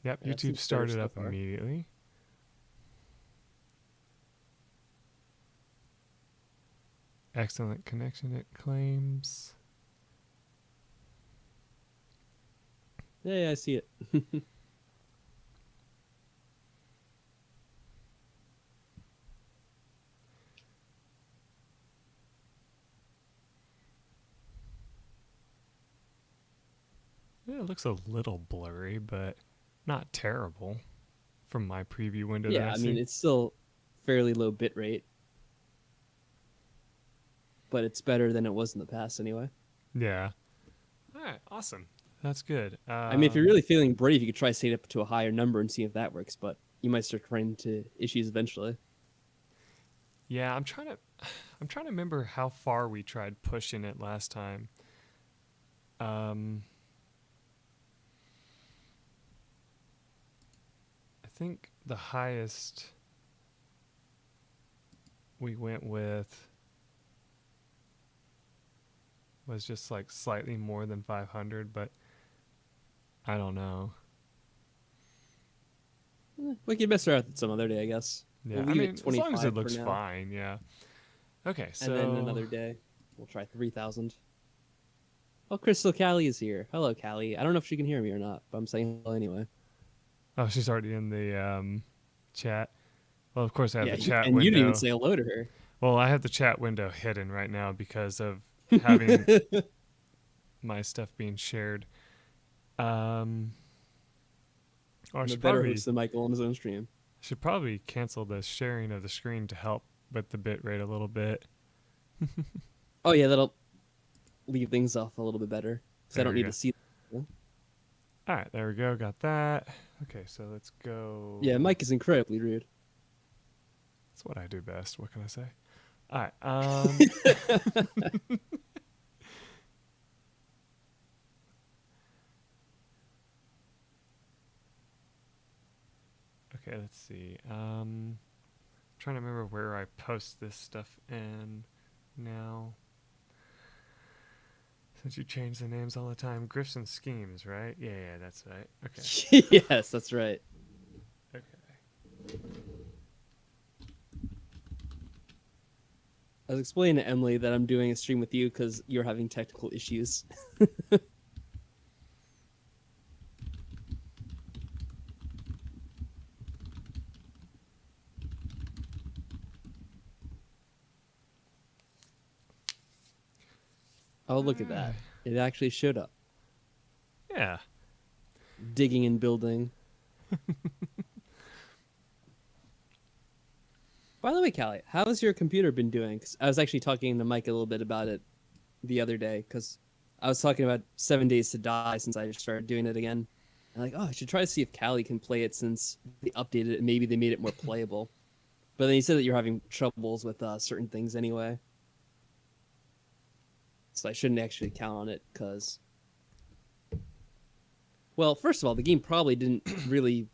Yep, Yeah, YouTube seems fair started so up far. immediately. Excellent connection, it claims. Yeah, I see it. Yeah, it looks a little blurry, but not terrible from my preview window that Yeah, I I mean see. it's still fairly low bit rate, but it's better than it was in the past anyway. Yeah. All right, awesome. That's good. I mean, if you're really feeling brave, you could try setting it up to a higher number and see if that works, but you might start running into issues eventually. Yeah, I'm trying to remember how far we tried pushing it last time. Um, I think the highest we went with was just like slightly more than 500, but I don't know. We could mess around with it some other day, I guess. Yeah, We'll I leave it mean, as long as it 25 for looks now, fine, yeah. Okay, and then so another day we'll try 3,000. Oh, Crystal Callie is here. Hello, Callie. I don't know if she can hear me or not, but I'm saying hello anyway. oh, she's already in the chat. Well, of course I have Yeah, the chat and you didn't even window. say hello to her. Well, I have the chat window hidden right now because of having my stuff being shared. Um, oh, I'm a better host than Michael on his own stream. should probably cancel the sharing of the screen to help with the bit rate a little bit. Oh yeah, that'll leave things off a little bit better because I There don't we need go. to see. All right, there we go. Got that. Okay, so let's Yeah, go. Mike is incredibly rude. That's what I do best. What can I say? All right. Okay, let's see. Trying to remember where I post this stuff in now. Since you change the names all the time, Grifts and Schemes, right? Yeah, that's right. Okay. Yes, that's right. Okay. I was explaining to Emily that I'm doing a stream with you because you're having technical issues. Oh, look at that. It actually showed up. Yeah. Digging and building. By the way, Callie, how has your computer been doing? 'Cause I was actually talking to Mike a little bit about it the other day because I was talking about 7 Days to Die since I just started doing it again. And like, oh, I should try to see if Callie can play it since they updated it and maybe they made it more playable. But then you said that you're having troubles with certain things anyway. So I shouldn't actually count on it because, well, first of all, the game probably didn't really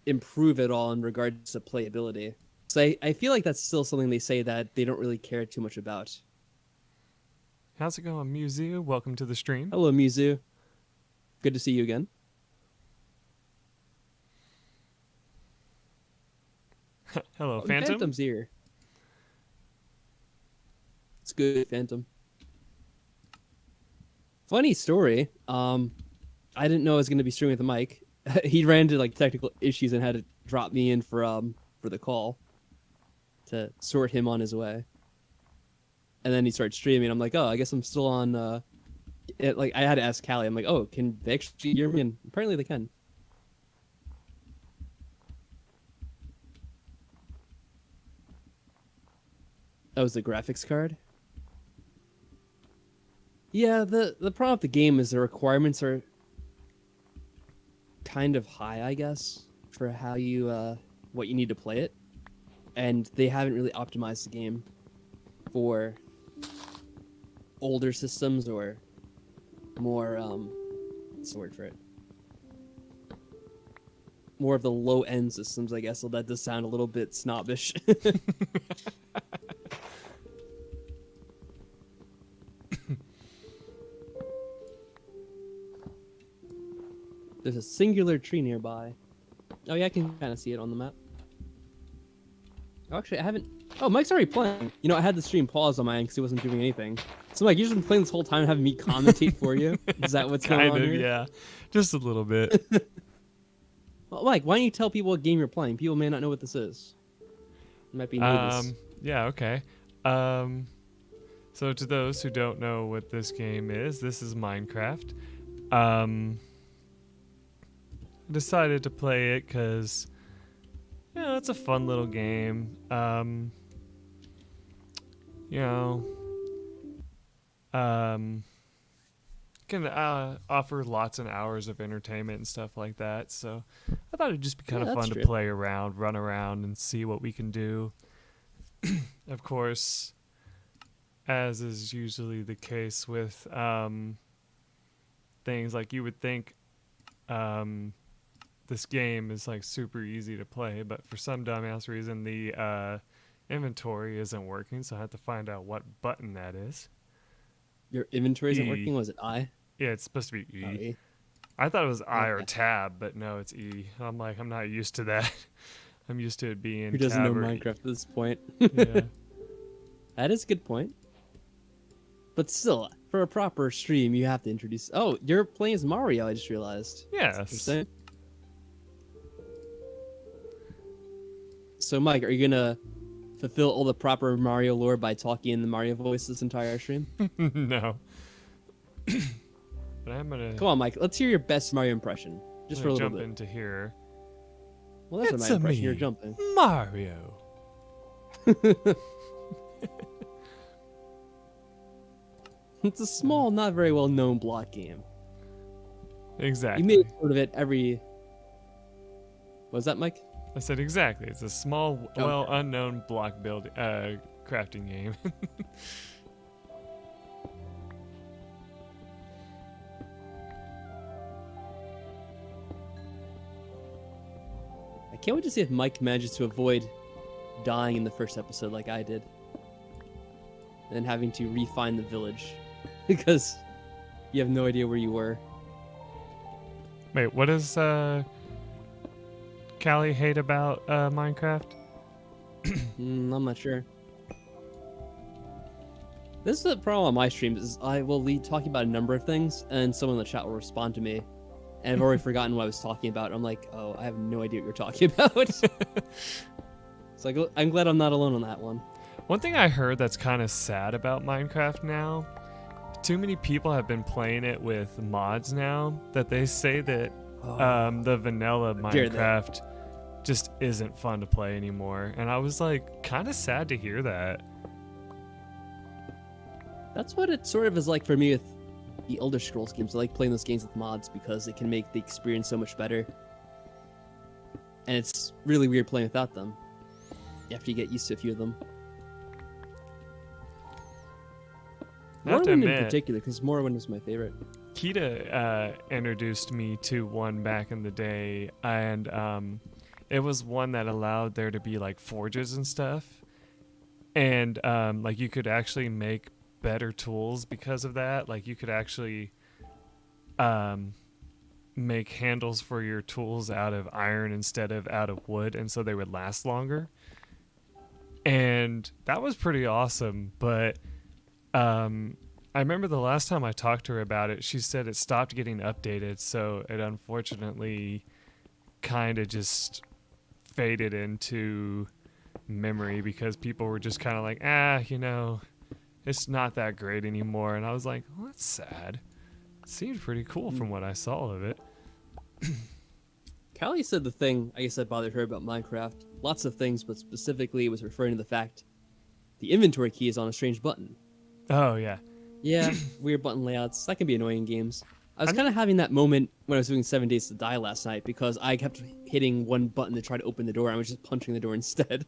improve at all in regards to playability. So I feel like that's still something they say that they don't really care too much about. How's it going, Muzu? Welcome to the stream. Hello, Mizu. Good to see you again. Hello, Oh, and Phantom. Phantom's here. It's good, Phantom. Funny story. I didn't know I was going to be streaming with the mic. He ran into like technical issues and had to drop me in for the call to sort him on his way. And then he started streaming. I'm like, oh, I guess I'm still on. Like I had to ask Callie. I'm like, oh, can they actually hear me? And apparently they can. That was the graphics card. Yeah, the problem with the game is the requirements are kind of high, I guess, for how you what you need to play it, and they haven't really optimized the game for older systems or more what's the word for it? More of the low end systems, I guess. So that does sound a little bit snobbish. There's a singular tree nearby. Oh yeah, I can kind of see it on the map. Oh, actually, I haven't. Oh, Mike's already playing. You know, I had the stream paused on my end because he wasn't doing anything. So, Mike, you've just been playing this whole time, having me commentate for you. Is that what's going Kind on of, here? yeah. Just a little bit. Well, Mike, why don't you tell people what game you're playing? People may not know what this is. It might be new to this. Yeah, okay. Um, so to those who don't know what this game is, this is Minecraft. I decided to play it because, you know, it's a fun little game. You know, can offer lots and hours of entertainment and stuff like that. So I thought it'd just be kind Yeah, of that's fun to true. play around, run around, and see what we can do. Of course, as is usually the case with things, like you would think this game is like super easy to play, but for some dumbass reason the inventory isn't working, so I had to find out what button that is. Your inventory isn't E. working. Was it I? Yeah, it's supposed to be Oh, E. E. I thought it was I or Okay. tab, but no, it's E. I'm like, I'm not used to that. I'm used to it being Who doesn't know tab or E. Minecraft at this point? Yeah. That is a good point. But still, for a proper stream, you have to introduce. Oh, you're playing as Mario. I just realized. That's Yes. interesting. So, Mike, are you gonna fulfill all the proper Mario lore by talking in the Mario voice this entire stream? No. But I'm gonna, Come on, Mike. Let's hear your best Mario impression, I'm just gonna for a little jump bit. into here. Well, that's It's not my a impression. me, You're jumping. Mario. It's a small, not very well known block game. Exactly. You make sort of it every. What was that, Mike? I said exactly. It's a small, Okay. well unknown block building, crafting game. I can't wait to see if Mike manages to avoid dying in the first episode like I did, and then having to refine the village because you have no idea where you were. Wait, what does Callie hate about Minecraft? I'm not sure. This is the problem on my streams is I will lead talking about a number of things, and someone in the chat will respond to me, and I've already forgotten what I was talking about. I'm like, oh, I have no idea what you're talking about. So I'm glad I'm not alone on that one. One thing I heard that's kind of sad about Minecraft now, too many people have been playing it with mods now that they say that the vanilla dare they. Minecraft just isn't fun to play anymore. And I was like kind of sad to hear that. That's what it sort of is like for me with the Elder Scrolls games. I like playing those games with mods because it can make the experience so much better. And it's really weird playing without them after you get used to a few of them. I have to Morrowind in admit, particular, because Morrowind was my favorite. Kita introduced me to one back in the day, and it was one that allowed there to be like forges and stuff, and like you could actually make better tools because of that. Like you could actually make handles for your tools out of iron instead of out of wood, and so they would last longer. And that was pretty awesome, but I remember the last time I talked to her about it, she said it stopped getting updated, so it unfortunately kind of just faded into memory because people were just kind of like, you know, it's not that great anymore. And I was like, well, that's sad. It seemed pretty cool from what I saw of it. Callie said the thing I guess that bothered her about Minecraft. Lots of things, but specifically it was referring to the fact the inventory key is on a strange button. Oh, yeah. Yeah, weird button layouts. That can be annoying in games. I was I mean- kind of having that moment when I was doing 7 Days to Die last night because I kept hitting one button to try to open the door. I was just punching the door instead.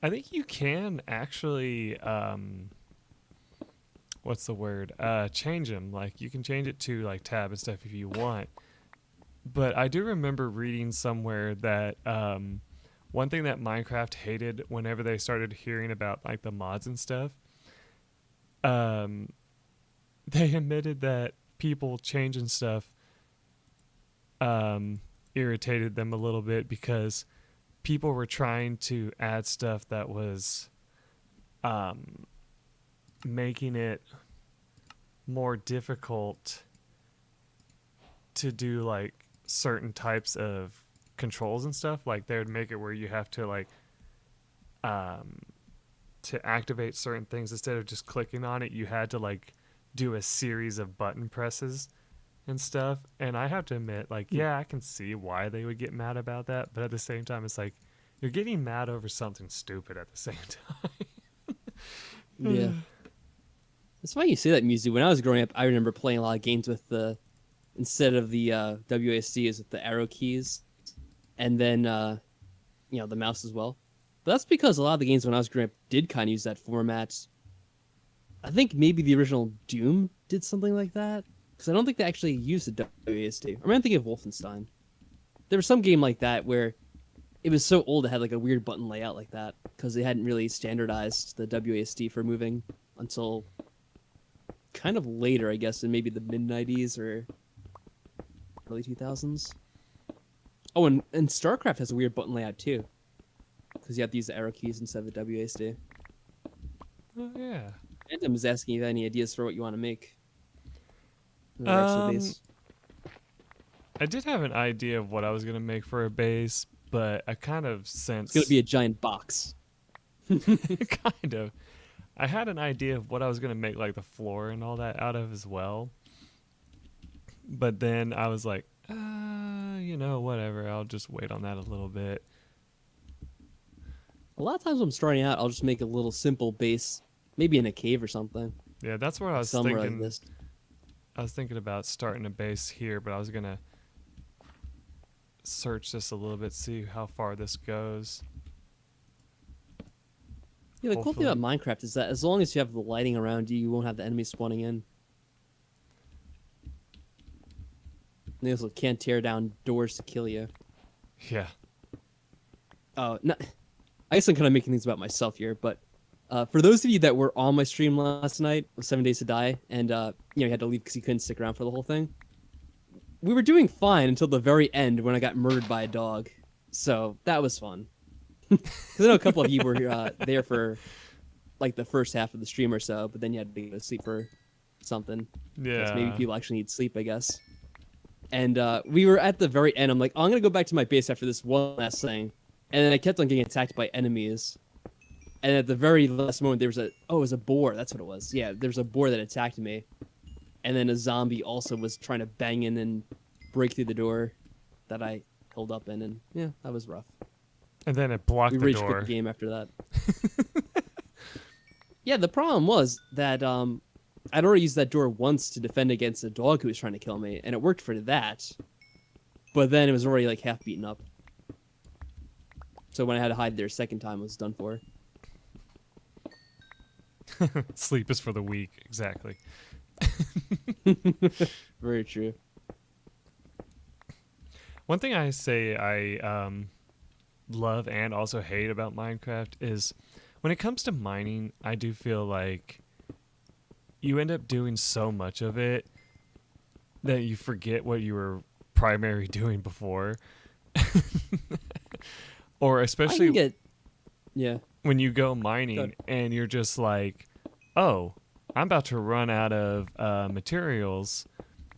I think you can actually, what's the word? Change them. Like you can change it to like tab and stuff if you want. But I do remember reading somewhere that one thing that Minecraft hated whenever they started hearing about like the mods and stuff, they admitted that people changing stuff irritated them a little bit because people were trying to add stuff that was um, making it more difficult to do like certain types of controls and stuff. Like they would make it where you have to like to activate certain things, instead of just clicking on it, you had to like do a series of button presses and stuff. And I have to admit, like, yeah, I can see why they would get mad about that, but at the same time it's like you're getting mad over something stupid at the same time. Yeah. It's funny you say that, Muzu. When I was growing up, I remember playing a lot of games with the, instead of the WASD, is with the arrow keys, and then the mouse as well. But that's because a lot of the games when I was growing up did kind of use that format. I think maybe the original Doom did something like that, because I don't think they actually used the WASD. I'm thinking of Wolfenstein. There was some game like that where it was so old it had like a weird button layout like that, because they hadn't really standardized the WASD for moving until kind of later, I guess, in maybe the mid-90s or early 2000s. Oh, and StarCraft has a weird button layout too, because you have to use the arrow keys instead of the WASD. Oh yeah. Phantom was asking if you have any ideas for what you want to make. In regards to the base. I did have an idea of what I was gonna make for a base, but I kind of It's sensed gonna be a giant box. kind of. I had an idea of what I was gonna make like the floor and all that out of as well. But then I was like, whatever. I'll just wait on that a little bit. A lot of times when I'm starting out, I'll just make a little simple base, maybe in a cave or something. Yeah, that's what I was Somewhere thinking. like this. I was thinking about starting a base here, but I was gonna search this a little bit, see how far this goes. Yeah, the cool thing Hopefully. about Minecraft is that as long as you have the lighting around you, you won't have the enemies spawning in. They also can't tear down doors to kill you. Yeah. Oh, no, I guess I'm kind of making things about myself here, but for those of you that were on my stream last night with 7 Days to Die, and you had to leave because you couldn't stick around for the whole thing, we were doing fine until the very end when I got murdered by a dog. So that was fun. Because I know a couple of you were there for like the first half of the stream or so, but then you had to go to sleep for something. Yeah. Maybe people actually need sleep, I guess. And we were at the very end. I'm like, I'm going to go back to my base after this one last thing. And then I kept on getting attacked by enemies. And at the very last moment, there was it was a boar. That's what it was. Yeah, there's a boar that attacked me. And then a zombie also was trying to bang in and break through the door that I held up in. And yeah, that was rough. And then it blocked We the rage door. quit the game after that. Yeah, the problem was that I'd already used that door once to defend against a dog who was trying to kill me, and it worked for that. But then it was already like half beaten up. So when I had to hide there a second time, it was done for. Sleep is for the weak. Exactly. Very true. One thing I say I love and also hate about Minecraft is when it comes to mining, I do feel like you end up doing so much of it that you forget what you were primarily doing before. Or especially yeah. when you go mining Good. and you're just like, oh, I'm about to run out of materials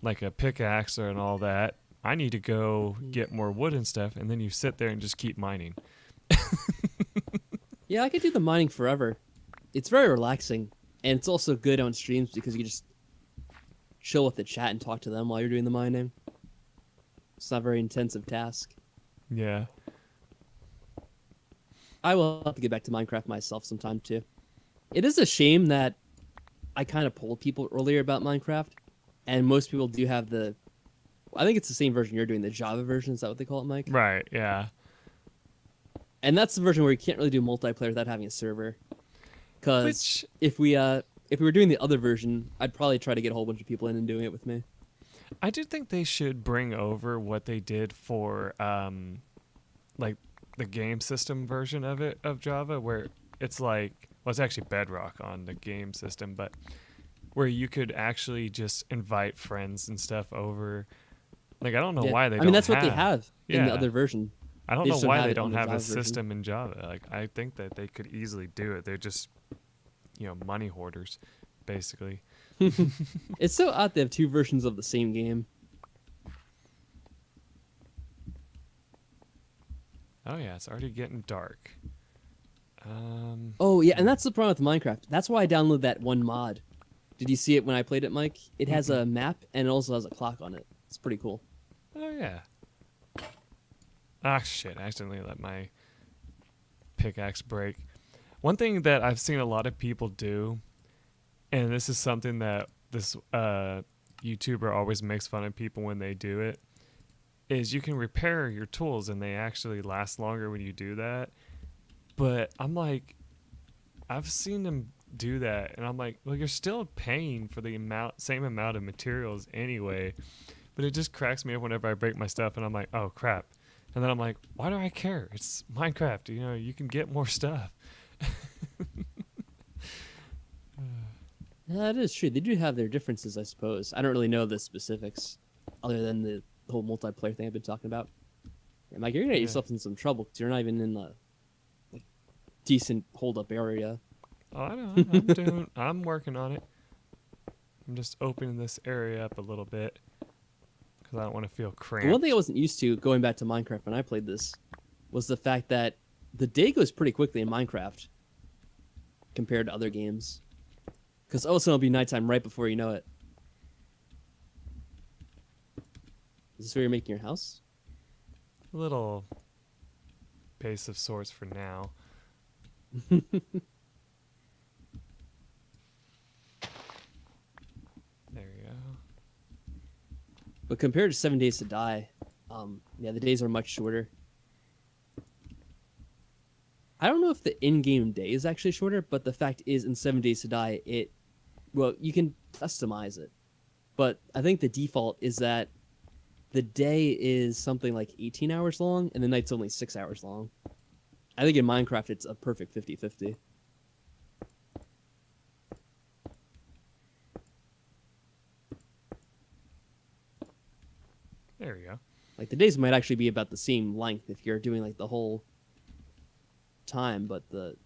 like a pickaxe and all that. I need to go get more wood and stuff. And then you sit there and just keep mining. Yeah, I could do the mining forever. It's very relaxing. And it's also good on streams because you can just chill with the chat and talk to them while you're doing the mining. It's not a very intensive task. Yeah. I will have to get back to Minecraft myself sometime too. It is a shame that I kind of polled people earlier about Minecraft, and most people do have I think it's the same version you're doing, the Java version. Is that what they call it, Mike? Right. Yeah. And that's the version where you can't really do multiplayer without having a server. Because Which if we were doing the other version, I'd probably try to get a whole bunch of people in and doing it with me. I do think they should bring over what they did for like the game system version of Java, where it's like, well, it's actually Bedrock on the game system, but where you could actually just invite friends and stuff over Like, I don't know Yeah. why they I don't mean, that's what they have. have in the Yeah. other version. I don't They know just don't why have they it in don't the have a Java version. system in Java. Like, I think that they could easily do it. They're just, money hoarders, basically. It's so odd they have two versions of the same game. Oh yeah, it's already getting dark. Oh yeah, and that's the problem with Minecraft. That's why I downloaded that one mod. Did you see it when I played it, Mike? It has a map and it also has a clock on it. It's pretty cool. Oh yeah. Ah shit! I accidentally let my pickaxe break. One thing that I've seen a lot of people do, and this is something that this YouTuber always makes fun of people when they do it, is you can repair your tools and they actually last longer when you do that. But I'm like, I've seen them do that, and I'm like, well, you're still paying for the same amount of materials anyway. But it just cracks me up whenever I break my stuff, and I'm like, oh crap. And then I'm like, why do I care? It's Minecraft. You can get more stuff. Yeah, that is true. They do have their differences, I suppose. I don't really know the specifics, other than the whole multiplayer thing I've been talking about. Yeah, Mike, you're gonna get Yeah. yourself in some trouble because you're not even in the decent hold-up area. Oh, I know. I'm working on it. I'm just opening this area up a little bit because I don't want to feel The cramped. one thing I wasn't used to going back to Minecraft when I played this was the fact that the day goes pretty quickly in Minecraft compared to other games. Because all of a sudden it'll be nighttime right before you know it. Is this where you're making your house? A little base of sorts for now. There you go. But compared to 7 Days to Die, yeah, the days are much shorter. I don't know if the in-game day is actually shorter, but the fact is, in 7 Days to Die, you can customize it. But I think the default is that the day is something like 18 hours long, and the night's only 6 hours long. I think in Minecraft, it's a perfect 50-50. There we go. Like, the days might actually be about the same length if you're doing, like, the whole time, but the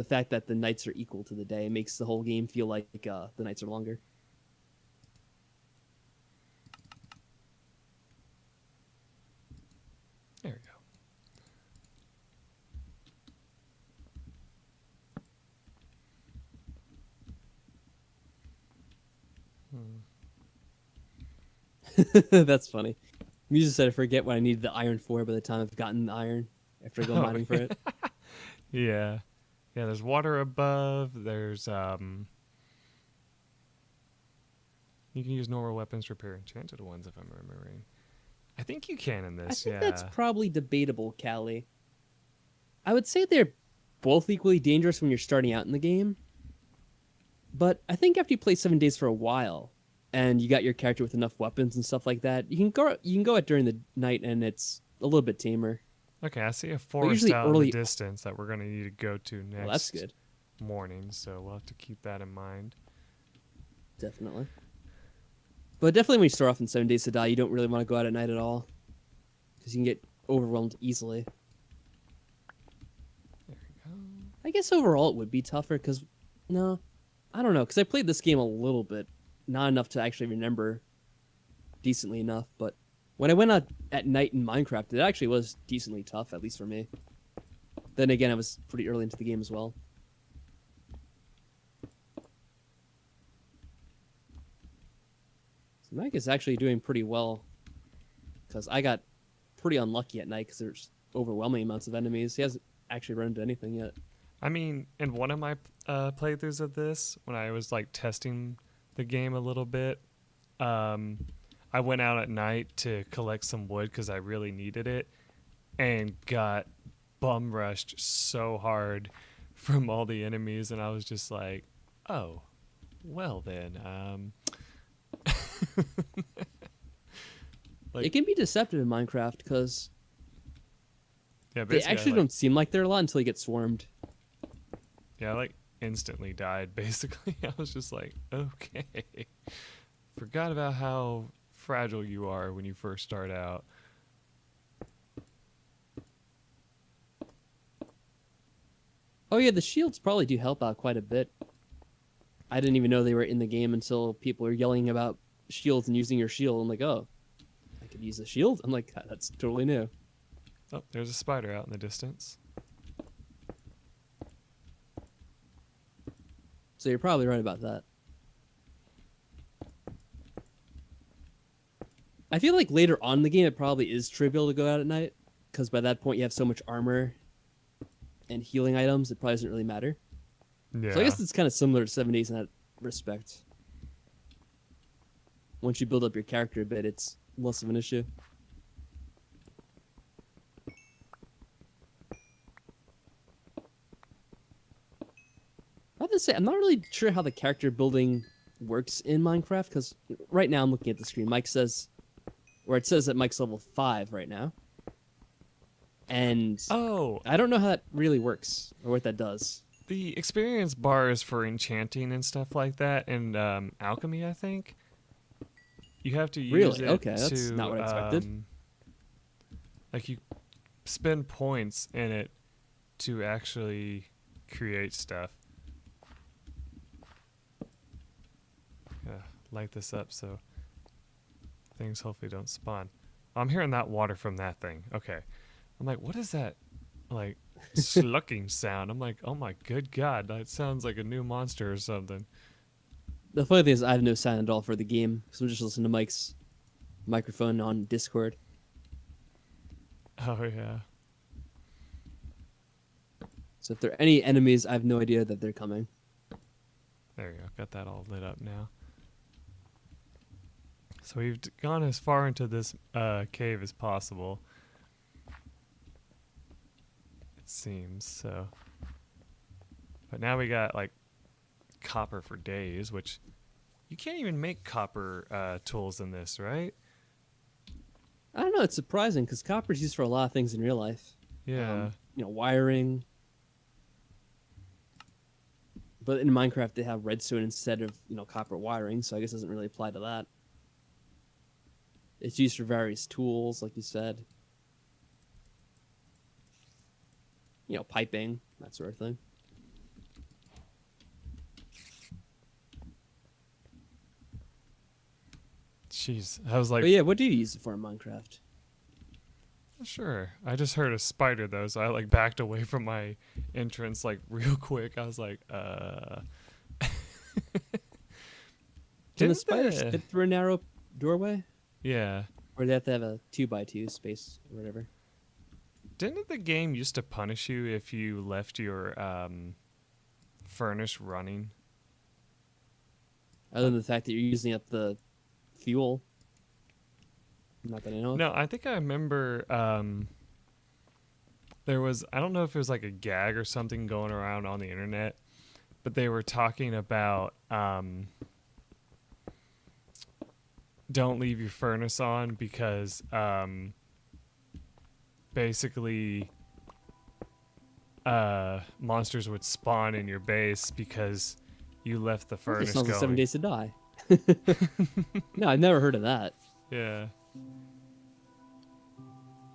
fact that the nights are equal to the day makes the whole game feel like the nights are longer. There we go. That's funny. Musa said I forget what I needed the iron for by the time I've gotten the iron after I go mining for it. Yeah. Yeah, there's water above. There's you can use normal weapons to repair enchanted ones if I'm remembering. I think you can in I this, think yeah. that's probably debatable, Callie. I would say they're both equally dangerous when you're starting out in the game. But I think after you play 7 Days for a while and you got your character with enough weapons and stuff like that, you can go out during the night and it's a little bit tamer. Okay, I see a forest usually out in early- the distance that we're going to need to go to next Well, that's good. morning, so we'll have to keep that in mind. Definitely. But definitely when you start off in 7 Days to Die, you don't really want to go out at night at all. Because you can get overwhelmed easily. There we go. I guess overall it would be tougher because, no, I don't know. Because I played this game a little bit. Not enough to actually remember decently enough. But when I went out at night in Minecraft, it actually was decently tough, at least for me. Then again, I was pretty early into the game as well. So Mike is actually doing pretty well. Because I got pretty unlucky at night because there's overwhelming amounts of enemies. He hasn't actually run into anything yet. I mean, in one of my playthroughs of this, when I was like testing the game a little bit, I went out at night to collect some wood because I really needed it, and got bum rushed so hard from all the enemies, and I was just like, oh, well then. Like- It can be deceptive in Minecraft because Yeah, they basically, actually don't seem like they're a lot until you get swarmed. Yeah, I like instantly died. Basically, I was just like, okay, forgot about how fragile you are when you first start out. Oh yeah, the shields probably do help out quite a bit. I didn't even know they were in the game until people were yelling about shields and using your shield. I'm like, oh, I could use a shield? I'm like, that's totally new. Oh, there's a spider out in the distance. So you're probably right about that. I feel like later on in the game, it probably is trivial to go out at night, because by that point you have so much armor and healing items, it probably doesn't really matter. Yeah. So I guess it's kind of similar to 7 Days in that respect. Once you build up your character a bit, it's less of an issue. I have to say, I'm not really sure how the character building works in Minecraft, because right now I'm looking at the screen. Mike says, or it says that Mike's level 5 right now. And Oh, I don't know how that really works, or what that does. the experience bar is for enchanting and stuff like that, and alchemy, I think. You have to use Really? it Okay, that's to, not what I expected. like you spend points in it to actually create stuff. Light this up so things hopefully don't spawn. I'm hearing that water from that thing. Okay. I'm like, what is that, like, slucking sound? I'm like, oh my good god, that sounds like a new monster or something. The funny thing is, I have no sound at all for the game, because I'm just listening to Mike's microphone on Discord. Oh yeah. So if there are any enemies, I have no idea that they're coming. There you go. Got that all lit up now. So we've gone as far into this cave as possible. It seems so. But now we got like copper for days, which you can't even make copper tools in this, right? I don't know, it's surprising, because copper is used for a lot of things in real life. Yeah. Wiring. But in Minecraft, they have redstone instead of, copper wiring, so I guess it doesn't really apply to that. It's used for various tools, like you said. Piping, that sort of thing. Jeez. I was like, But yeah, what do you use it for in Minecraft? sure. I just heard a spider though, so I like backed away from my entrance like real quick. I was like, Can the Didn't spiders the- fit through a narrow doorway? Yeah. Or do they have to have a 2x2 space or whatever? Didn't the game used to punish you if you left your furnace running? Other than the fact that you're using up the fuel. Not that I know of. No, I think I remember there was, I don't know if it was like a gag or something going around on the internet, but they were talking about don't leave your furnace on because basically monsters would spawn in your base because you left the It furnace sounds like 7 going. Days to Die. No, I've never heard of that. Yeah.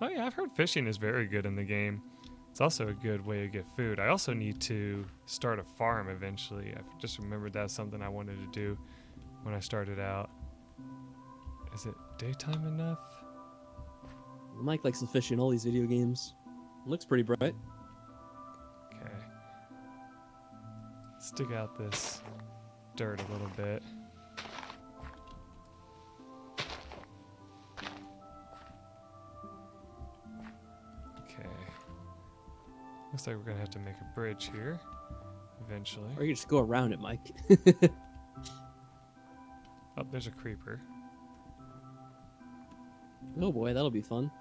Oh yeah, I've heard fishing is very good in the game. It's also a good way to get food. I also need to start a farm eventually. I just remembered that's something I wanted to do when I started out. Is it daytime enough? Mike likes to fish in all these video games. Looks pretty bright. Okay. Let's dig out this dirt a little bit. Okay. Looks like we're gonna have to make a bridge here eventually. Or you just go around it, Mike. Oh, there's a creeper. Oh boy, that'll be fun.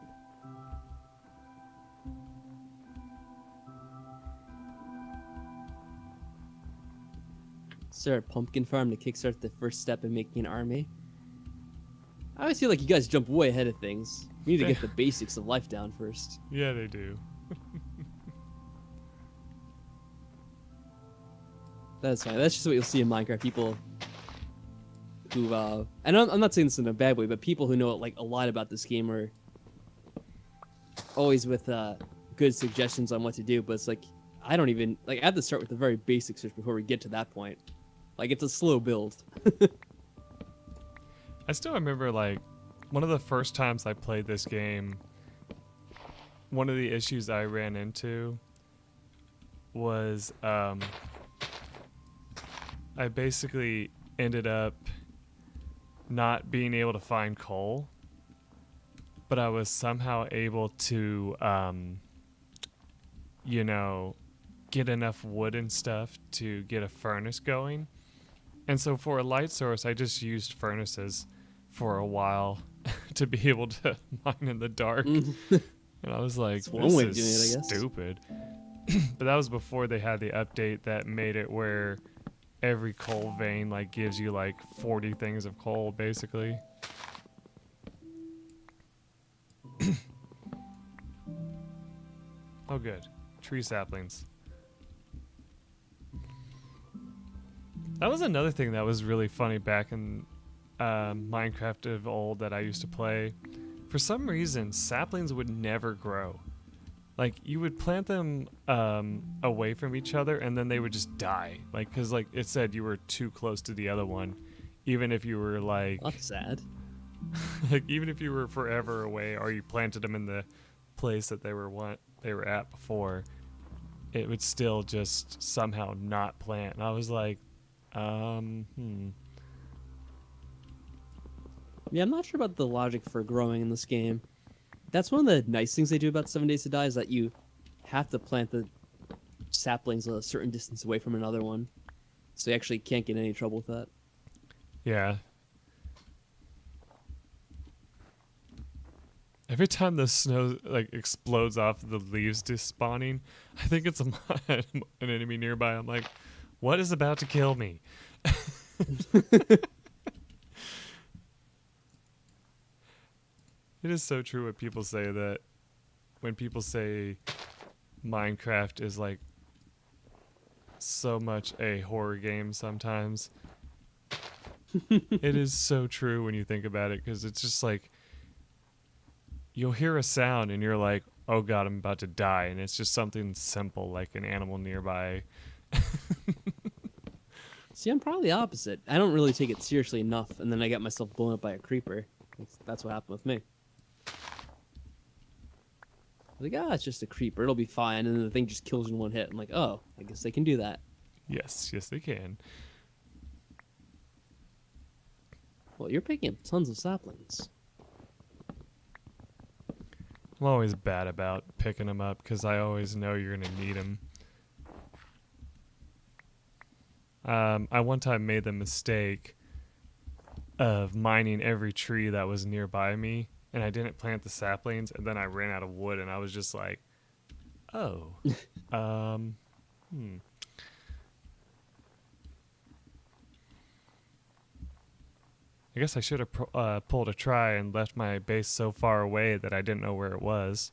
Start a pumpkin farm to kickstart the first step in making an army. I always feel like you guys jump way ahead of things. We need to get the basics of life down first. Yeah, they do. That's fine. That's just what you'll see in Minecraft. People who, and I'm not saying this in a bad way, but people who know like a lot about this game are always with good suggestions on what to do. But it's like I don't even like I have to start with the very basic search before we get to that point. Like it's a slow build. I still remember like one of the first times I played this game, one of the issues I ran into was I basically ended up not being able to find coal, but I was somehow able to you know, get enough wood and stuff to get a furnace going. And so for a light source, I just used furnaces for a while to be able to mine in the dark. And I was like, That's one this way of is doing it, I guess. stupid. But that was before they had the update that made it where every coal vein like gives you like 40 things of coal, basically. Oh, good. Tree saplings. That was another thing that was really funny back in Minecraft of old that I used to play. For some reason, saplings would never grow. Like, you would plant them away from each other, and then they would just die. Like, because, like, it said you were too close to the other one. Even if you were, like... That's sad. like, even if you were forever away, or you planted them in the place that they were at before, it would still just somehow not plant. And I was like, Yeah, I'm not sure about the logic for growing in this game. That's one of the nice things they do about 7 Days to Die is that you have to plant the saplings a certain distance away from another one. So you actually can't get in any trouble with that. Yeah. Every time the snow like explodes off the leaves despawning, I think it's an enemy nearby. I'm like, what is about to kill me? It is so true what people say, that when people say Minecraft is like so much a horror game sometimes. It is so true when you think about it, because it's just like you'll hear a sound and you're like, oh god, I'm about to die, and it's just something simple like an animal nearby. See, I'm probably the opposite. I don't really take it seriously enough, and then I get myself blown up by a creeper. That's what happened with me. I was like, it's just a creeper. It'll be fine. And then the thing just kills you in one hit. I'm like, oh, I guess they can do that. Yes, they can. Well, you're picking up tons of saplings. I'm always bad about picking them up because I always know you're going to need them. I one time made the mistake of mining every tree that was nearby me, and I didn't plant the saplings, and then I ran out of wood, and I was just like, oh, I guess I should have pulled a try and left my base so far away that I didn't know where it was.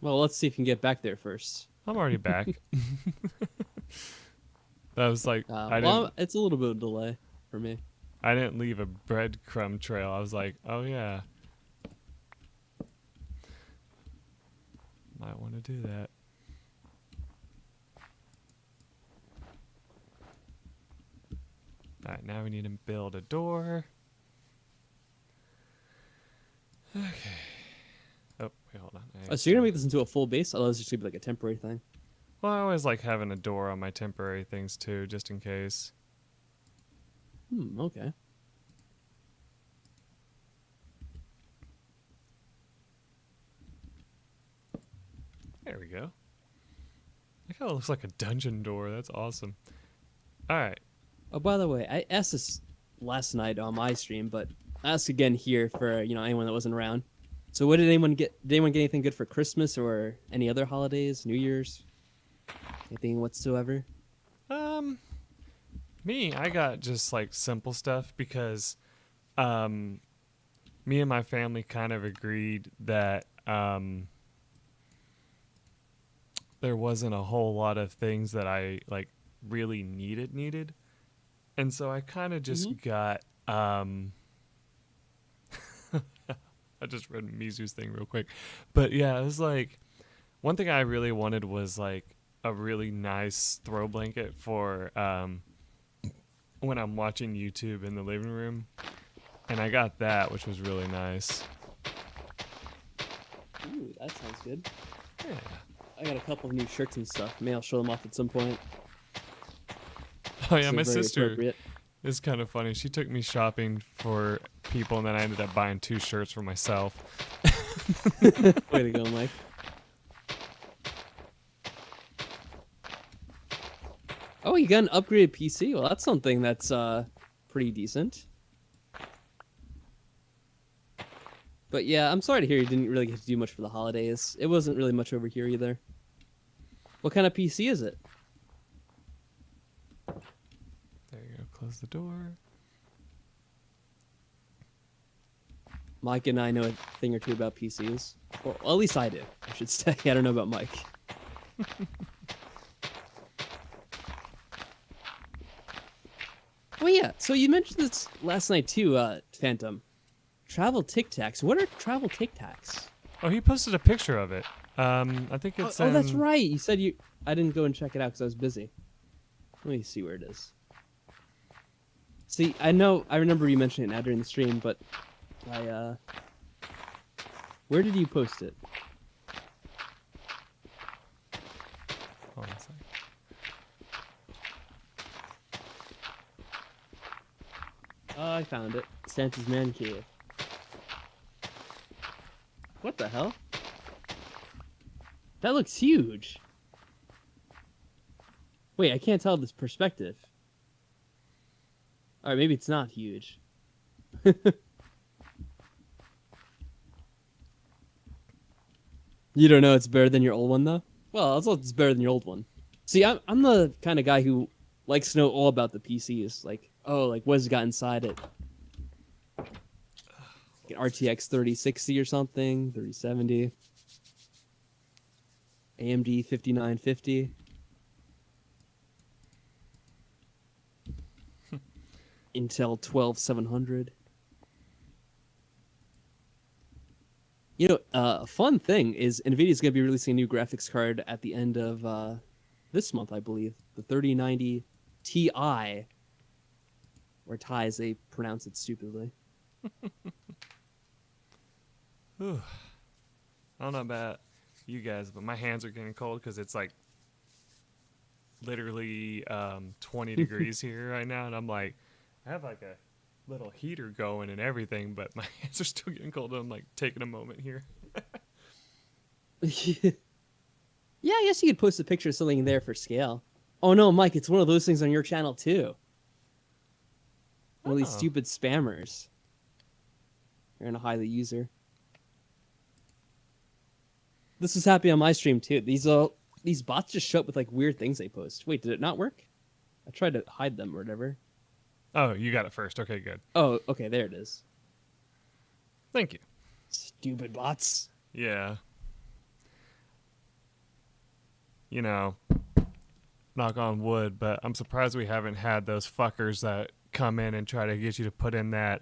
Well, let's see if you can get back there first. I'm already back. That was like, it's a little bit of a delay for me. I didn't leave a breadcrumb trail. I was like, oh yeah, might want to do that. Alright, now we need to build a door. Okay. Oh, wait, hold on. So you're gonna make this into a full base? Otherwise, it's just gonna be like a temporary thing. Well, I always like having a door on my temporary things too, just in case. Okay. There we go. That kind of looks like a dungeon door. That's awesome. Alright. Oh, by the way, I asked this last night on my stream, but I ask again here for anyone that wasn't around. So, what did anyone get? Did anyone get anything good for Christmas or any other holidays, New Year's, anything whatsoever? Me, I got just like simple stuff because, me and my family kind of agreed that there wasn't a whole lot of things that I like really needed. And so I kind of just Mm-hmm. got I just read Mizu's thing real quick. But yeah, it was like one thing I really wanted was like a really nice throw blanket for when I'm watching YouTube in the living room. And I got that, which was really nice. Ooh, that sounds good. Yeah. I got a couple of new shirts and stuff. Maybe I'll show them off at some point. Oh yeah, So my very sister appropriate. is kind of funny. She took me shopping for people, and then I ended up buying 2 shirts for myself. Way to go, Mike. Oh, you got an upgraded PC. Well, that's something that's pretty decent. But yeah, I'm sorry to hear you didn't really get to do much for the holidays. It wasn't really much over here either. What kind of PC is it? There you go. Close the door. Mike and I know a thing or two about PCs. Well, at least I do, I should say. I don't know about Mike. Oh yeah, so you mentioned this last night too, Phantom. Travel Tic Tacs. What are travel Tic Tacs? Oh, he posted a picture of it. I think it's Oh, that's in- right. You said you. I didn't go and check it out because I was busy. Let me see where it is. See, I know. I remember you mentioning it now during the stream, but I. Where did you post it? Hold on a second. Oh, I found it. Santa's Man Cave. What the hell? That looks huge. Wait, I can't tell this perspective. Alright, maybe it's not huge. You don't know it's better than your old one, though? Well, it's better than your old one. See, I'm the kind of guy who likes to know all about the PCs. Like, oh, like what's got inside it? Like an RTX 3060 or something, 3070. AMD 5950. Intel 12700. You know, a fun thing is NVIDIA's going to be releasing a new graphics card at the end of this month, I believe. The 3090 Ti. Or Ti as they pronounce it stupidly. Whew. I don't know about you guys, but my hands are getting cold because it's like literally 20 degrees here right now, and I'm like, I have like a little heater going and everything, but my hands are still getting cold. And I'm like taking a moment here. Yeah, I guess you could post a picture of something there for scale. Oh no, Mike, it's one of those things on your channel too. One of these Oh. stupid spammers. You're gonna hide the user. This was happening on my stream too. These bots just show up with like weird things they post. Wait, did it not work? I tried to hide them or whatever. Oh, you got it first. Okay, good. Oh, okay, there it is. Thank you. Stupid bots. Yeah. You know, knock on wood, but I'm surprised we haven't had those fuckers that come in and try to get you to put in that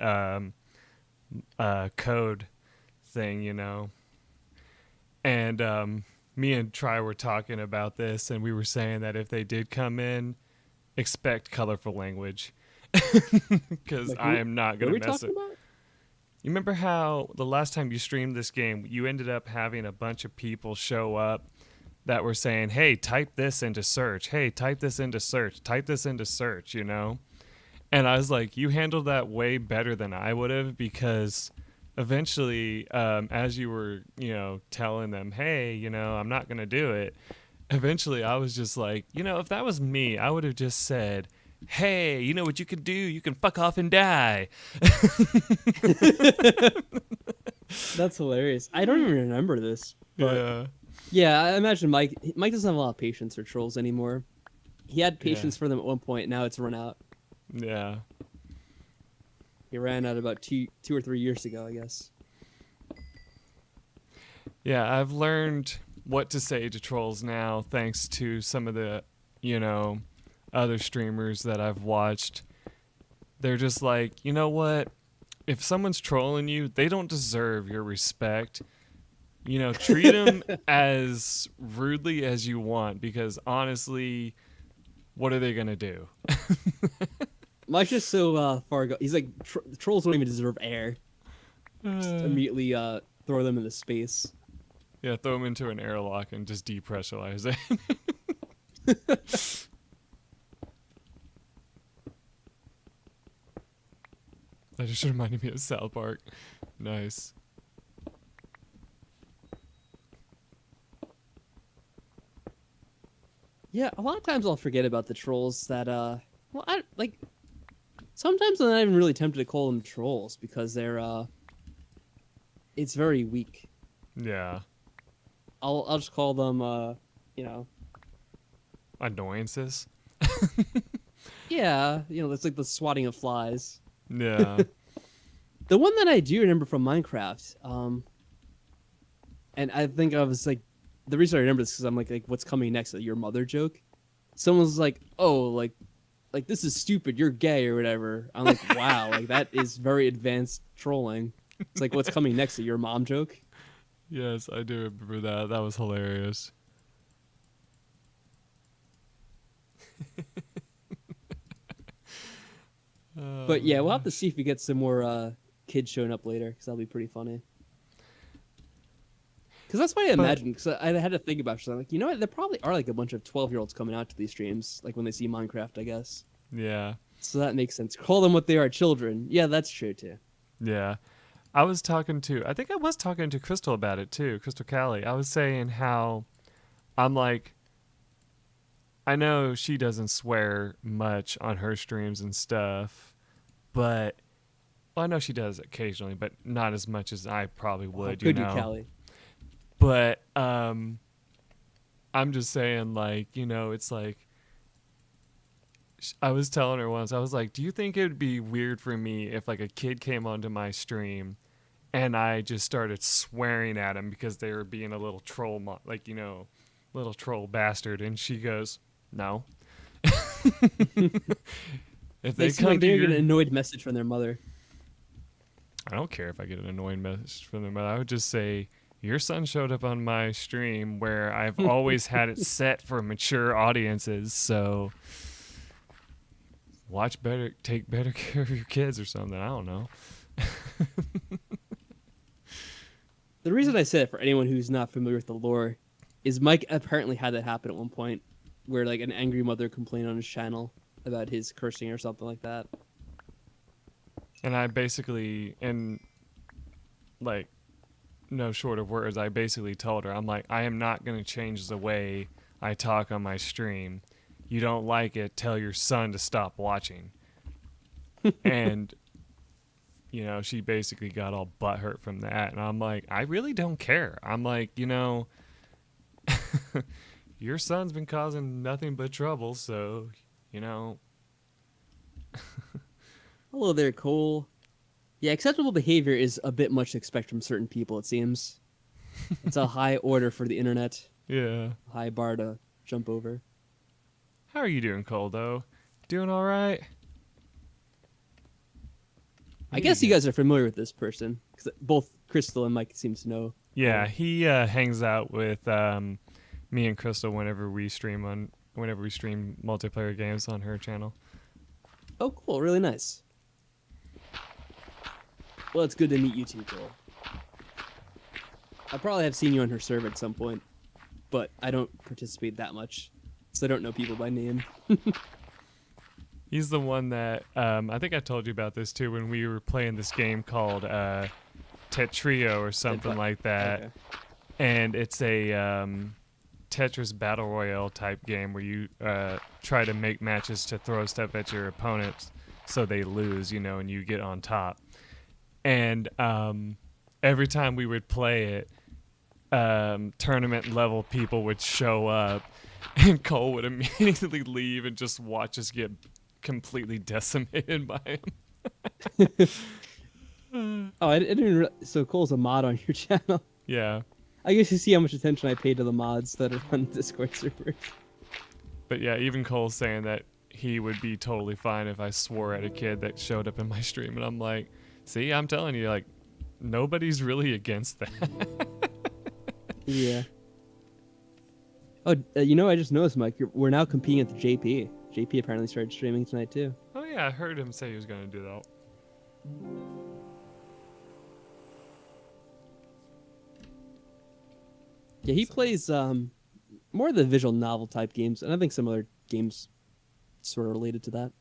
code thing, you know. And me and Try were talking about this, and we were saying that if they did come in, expect colorful language. Because Like, I am not What are going we to mess talking it. about? You remember how the last time you streamed this game, you ended up having a bunch of people show up that were saying, hey, type this into search. Hey, type this into search. Type this into search, you know? And I was like, you handled that way better than I would have, because eventually, as you were, you know, telling them, hey, you know, I'm not going to do it. Eventually, I was just like, you know, if that was me, I would have just said, hey, you know what you can do? You can fuck off and die. That's hilarious. I don't even remember this. But Yeah. yeah, I imagine Mike doesn't have a lot of patience for trolls anymore. He had patience for them at one point, now it's run out. Yeah. He ran out about two or 3 years ago, I guess. Yeah, I've learned what to say to trolls now, thanks to some of the, you know, other streamers that I've watched. they're just like, you know what? If someone's trolling you, they don't deserve your respect. You know, treat them as rudely as you want, because honestly, what are they gonna do? Mike's just so far go. He's like trolls don't even deserve air. Just immediately throw them into space. Yeah, throw them into an airlock and just depressurize it. That just reminded me of South Park. Nice. Yeah, a lot of times I'll forget about the trolls that well, I like sometimes I'm not even really tempted to call them trolls because they're it's very weak. Yeah. I'll just call them you know, Annoyances. yeah, it's like the swatting of flies. Yeah. The one that I do remember from Minecraft, and I think I was like, the reason I remember this because I'm like, what's coming next? Like, your mother joke. Someone was like, oh, like this is stupid. You're gay or whatever. I'm like, wow, like that is very advanced trolling. It's like, what's coming next? Your mom joke. Yes, I do remember that. That was hilarious. But yeah, we'll have to see if we get some more kids showing up later because that'll be pretty funny. Because that's what I imagine. Because I had to think about it. So I'm like, you know what? There probably are like a bunch of 12-year-olds coming out to these streams, like when they see Minecraft, I guess. Yeah. So that makes sense. Call them what they are, children. Yeah, that's true too. Yeah. I was talking to Crystal about it too, Crystal Callie. I was saying how I'm like, I know she doesn't swear much on her streams and stuff, but well, I know she does occasionally, but not as much as I probably would, Could you know. Callie? But I'm just saying, like, it's like I was telling her once, I was like, do you think it would be weird for me if like a kid came onto my stream and I just started swearing at him because they were being a little troll, little troll bastard? And she goes, no. If They they seem come like to they're your, getting an annoyed message from their mother. I don't care if I get an annoying message from them, but I would just say, your son showed up on my stream where I've always had it set for mature audiences, so take better care of your kids or something. I don't know. The reason I said it for anyone who's not familiar with the lore is Mike apparently had that happen at one point where like an angry mother complained on his channel about his cursing or something like that. And I basically, in like no short of words, I basically told her, I'm like, I am not going to change the way I talk on my stream. You don't like it, tell your son to stop watching. And, she basically got all butthurt from that. And I'm like, I really don't care. I'm like, your son's been causing nothing but trouble, so, Hello there, Cole. Yeah, acceptable behavior is a bit much to expect from certain people, it seems. It's a high order for the internet. Yeah. A high bar to jump over. How are you doing, Cole, though? Doing all right? I guess you guys are familiar with this person, because both Crystal and Mike seem to know. Yeah, he hangs out with me and Crystal whenever we stream multiplayer games on her channel. Oh, cool. Really nice. Well, it's good to meet you two, Cole. I probably have seen you on her server at some point, but I don't participate that much, so I don't know people by name. He's the one that I think I told you about this too when we were playing this game called Tetrio or something like that. Okay. And it's a Tetris Battle Royale type game where you try to make matches to throw stuff at your opponents so they lose, and you get on top. And every time we would play it, tournament level people would show up and Cole would immediately leave and just watch us get completely decimated by him. Oh, I didn't so Cole's a mod on your channel. Yeah. I guess you see how much attention I pay to the mods that are on Discord servers. But yeah, even Cole's saying that he would be totally fine if I swore at a kid that showed up in my stream, and I'm like, see, I'm telling you, like, nobody's really against that. Yeah. Oh, I just noticed, Mike, we're now competing with JP. JP apparently started streaming tonight too. Oh yeah, I heard him say he was going to do that. Yeah, he plays more of the visual novel type games, and I think some other games sort of related to that.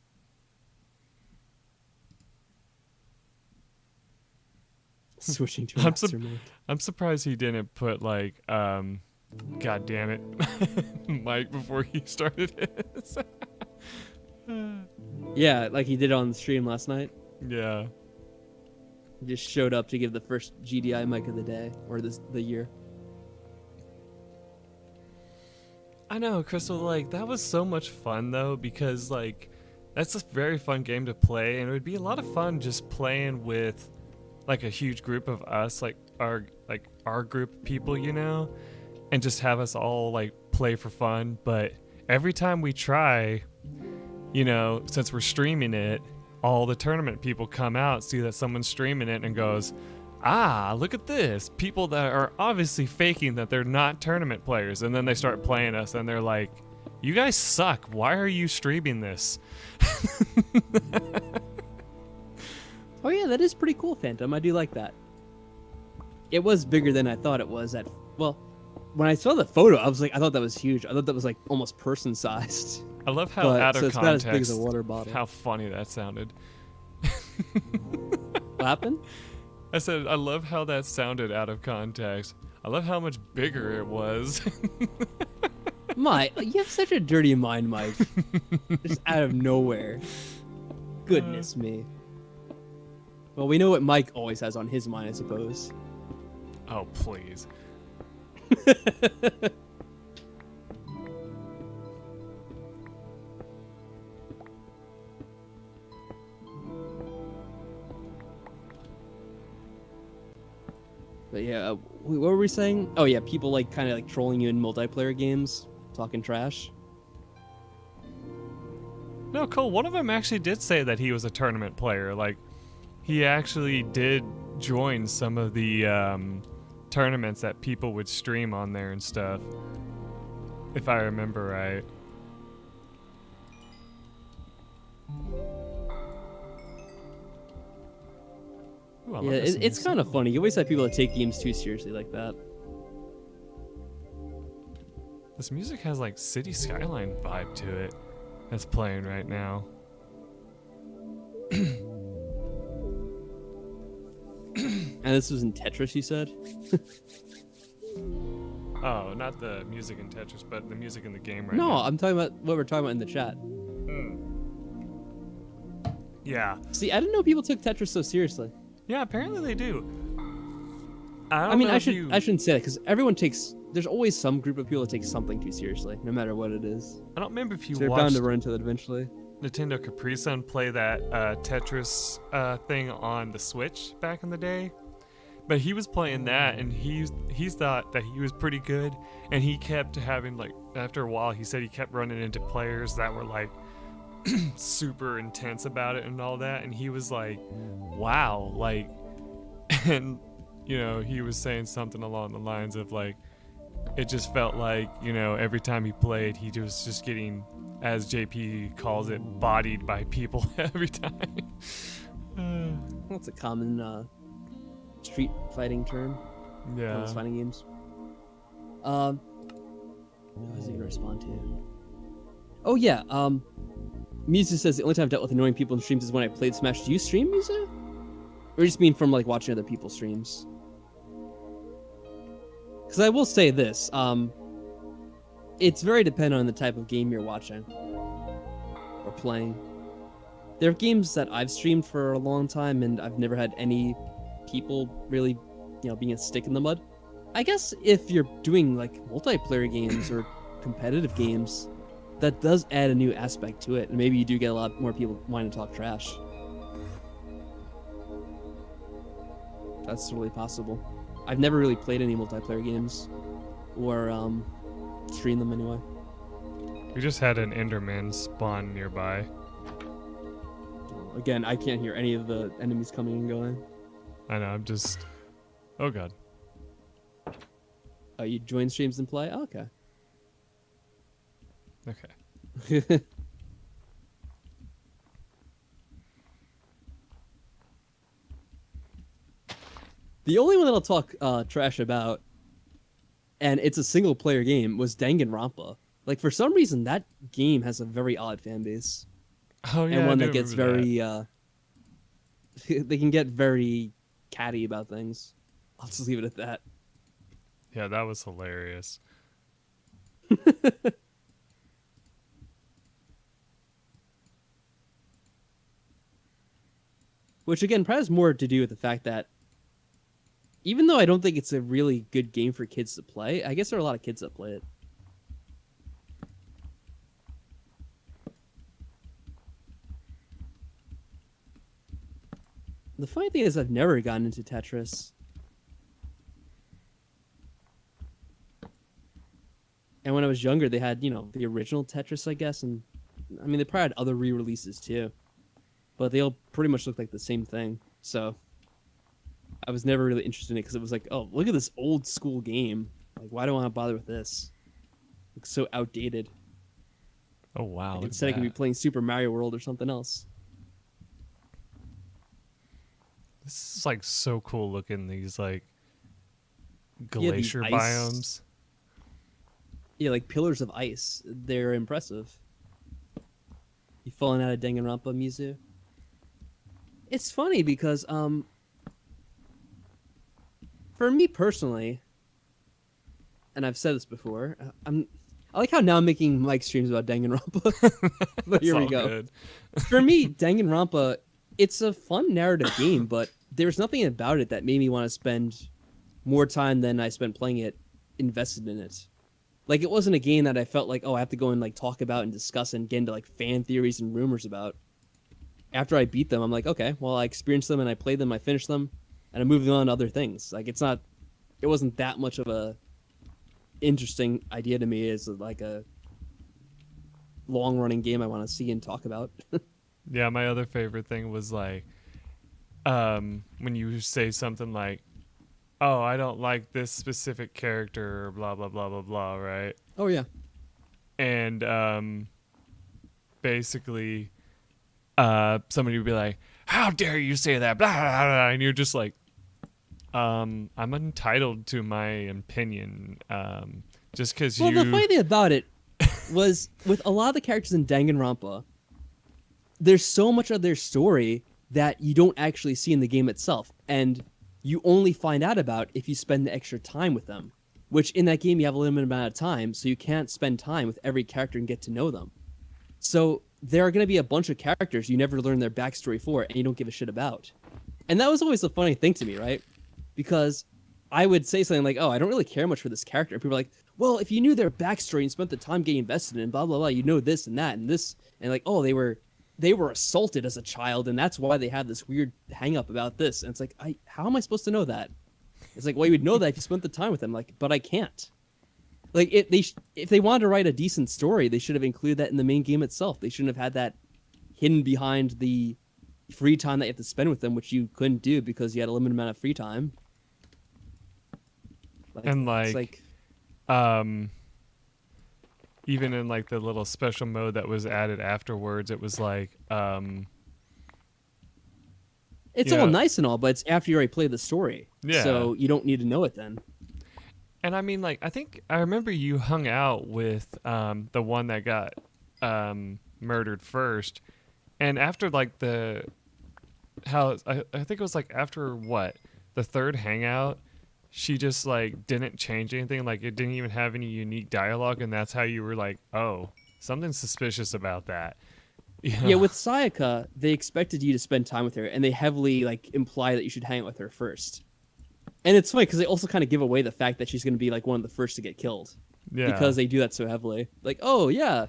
Switching to master mode. I'm surprised he didn't put like, God damn it, Mike before he started his. Yeah, like he did on the stream last night. Yeah. He just showed up to give the first GDI mic of the day or the year. I know, Crystal, like, that was so much fun, though, because, like, that's a very fun game to play, and it would be a lot of fun just playing with, like, a huge group of us, like our group of people, and just have us all, like, play for fun. But every time we try, since we're streaming it, all the tournament people come out, see that someone's streaming it, and goes, look at this. People that are obviously faking that they're not tournament players. And then they start playing us and they're like, you guys suck. Why are you streaming this? Oh yeah, that is pretty cool, Phantom. I do like that. It was bigger than I thought it was when I saw the photo, I thought that was huge. I thought that was like almost person sized. I love how out of it's context, not as big as a water bottle. how funny that sounded. What happened? I said, I love how that sounded out of context. I love how much bigger it was. Mike, you have such a dirty mind, Mike. Just out of nowhere. Goodness me. Well, we know what Mike always has on his mind, I suppose. Oh, please. But yeah, what were we saying? Oh yeah, people like kind of like trolling you in multiplayer games, talking trash. No, Cole, one of them actually did say that he was a tournament player. Like, he actually did join some of the tournaments that people would stream on there and stuff, if I remember right. Ooh, I love Yeah, this it's music. kind of funny. You always have people that take games too seriously like that. This music has like City Skyline vibe to it. That's playing right now. And this was in Tetris, you said? Oh, not the music in Tetris, but the music in the game right No, now. I'm talking about what we're talking about in the chat. Yeah. See, I didn't know people took Tetris so seriously. Yeah, apparently they do. I mean, I shouldn't say that because everyone takes. There's always some group of people that take something too seriously, no matter what it is. I don't remember if you So they're bound watched to run into that eventually. Nintendo Capri Sun play that Tetris thing on the Switch back in the day. But he was playing that, and he thought that he was pretty good, and he kept having, like, after a while, he said he kept running into players that were, like, super intense about it and all that, and he was like, wow, like, and, he was saying something along the lines of, like, it just felt like, every time he played, he was just getting, as JP calls it, bodied by people every time. That's a common street fighting term. Yeah. Those fighting games. What was he gonna respond to? Oh yeah. Musa says the only time I've dealt with annoying people in streams is when I played Smash. Do you stream, Musa? Or you just mean from like watching other people's streams? Because I will say this, it's very dependent on the type of game you're watching or playing. There are games that I've streamed for a long time and I've never had any people really, being a stick in the mud. I guess if you're doing like multiplayer games or competitive games, that does add a new aspect to it, and maybe you do get a lot more people wanting to talk trash. That's totally possible. I've never really played any multiplayer games, or streamed them anyway. We just had an Enderman spawn nearby. Again, I can't hear any of the enemies coming and going. I know, I'm just... Oh god. Oh, you join streams and play? Oh, okay. Okay. The only one that I'll talk trash about, and it's a single player game, was Danganronpa. Like, for some reason, that game has a very odd fan base. Oh yeah, And one I that do gets remember very, they can get very catty about things. I'll just leave it at that. Yeah, that was hilarious. Which, again, probably has more to do with the fact that even though I don't think it's a really good game for kids to play, I guess there are a lot of kids that play it. The funny thing is I've never gotten into Tetris. And when I was younger, they had, the original Tetris, I guess, and I mean, they probably had other re-releases too. But they all pretty much look like the same thing. So I was never really interested in it because it was like, oh, look at this old school game. Like, why do I want to bother with this? It's so outdated. Oh wow. Like, Look instead, I at could be that. playing Super Mario World or something else. This is like so cool looking, these like Yeah, these glacier ice- biomes. Yeah, like pillars of ice. They're impressive. You falling out of Danganronpa, Mizu? It's funny because, for me personally, and I've said this before, I like how now I'm making Mike streams about Danganronpa. But here It's we all go. good. For me, Danganronpa, it's a fun narrative game, but there's nothing about it that made me want to spend more time than I spent playing it invested in it. Like, it wasn't a game that I felt like, oh, I have to go and like talk about and discuss and get into like fan theories and rumors about. After I beat them, I'm like, okay, well, I experienced them and I played them, I finished them, and I'm moving on to other things. Like, it wasn't that much of a interesting idea to me as like a long running game I want to see and talk about. Yeah, my other favorite thing was like when you say something like, oh, I don't like this specific character or blah blah blah blah blah, right? Oh yeah. And basically somebody would be like, how dare you say that, blah, blah, blah, and you're just like, I'm entitled to my opinion, just because Well, you... the funny thing about it was with a lot of the characters in Danganronpa, there's so much of their story that you don't actually see in the game itself, and you only find out about if you spend the extra time with them. Which in that game you have a limited amount of time, so you can't spend time with every character and get to know them. So there are going to be a bunch of characters you never learn their backstory for, and you don't give a shit about. And that was always the funny thing to me, right? Because I would say something like, oh, I don't really care much for this character. And people are like, well, if you knew their backstory and spent the time getting invested in, blah, blah, blah, you know this and that and this. And like, oh, they were assaulted as a child, and that's why they had this weird hang up about this. And it's like, how am I supposed to know that? It's like, well, you would know that if you spent the time with them. Like, but I can't. Like, if they wanted to write a decent story, they should have included that in the main game itself. They shouldn't have had that hidden behind the free time that you have to spend with them, which you couldn't do because you had a limited amount of free time. And it's like even in like the little special mode that was added afterwards, it was like it's yeah. all nice and all, but it's after you already played the story. Yeah. So you don't need to know it then. And I mean, like, I think I remember you hung out with the one that got murdered first, and after like I think it was like after what, the third hangout, she just like didn't change anything. Like, it didn't even have any unique dialogue, and that's how you were like, oh, something's suspicious about that. Yeah, with Sayaka, they expected you to spend time with her, and they heavily like imply that you should hang out with her first. And it's funny because they also kind of give away the fact that she's going to be like one of the first to get killed. Yeah. Because they do that so heavily. Like, oh yeah,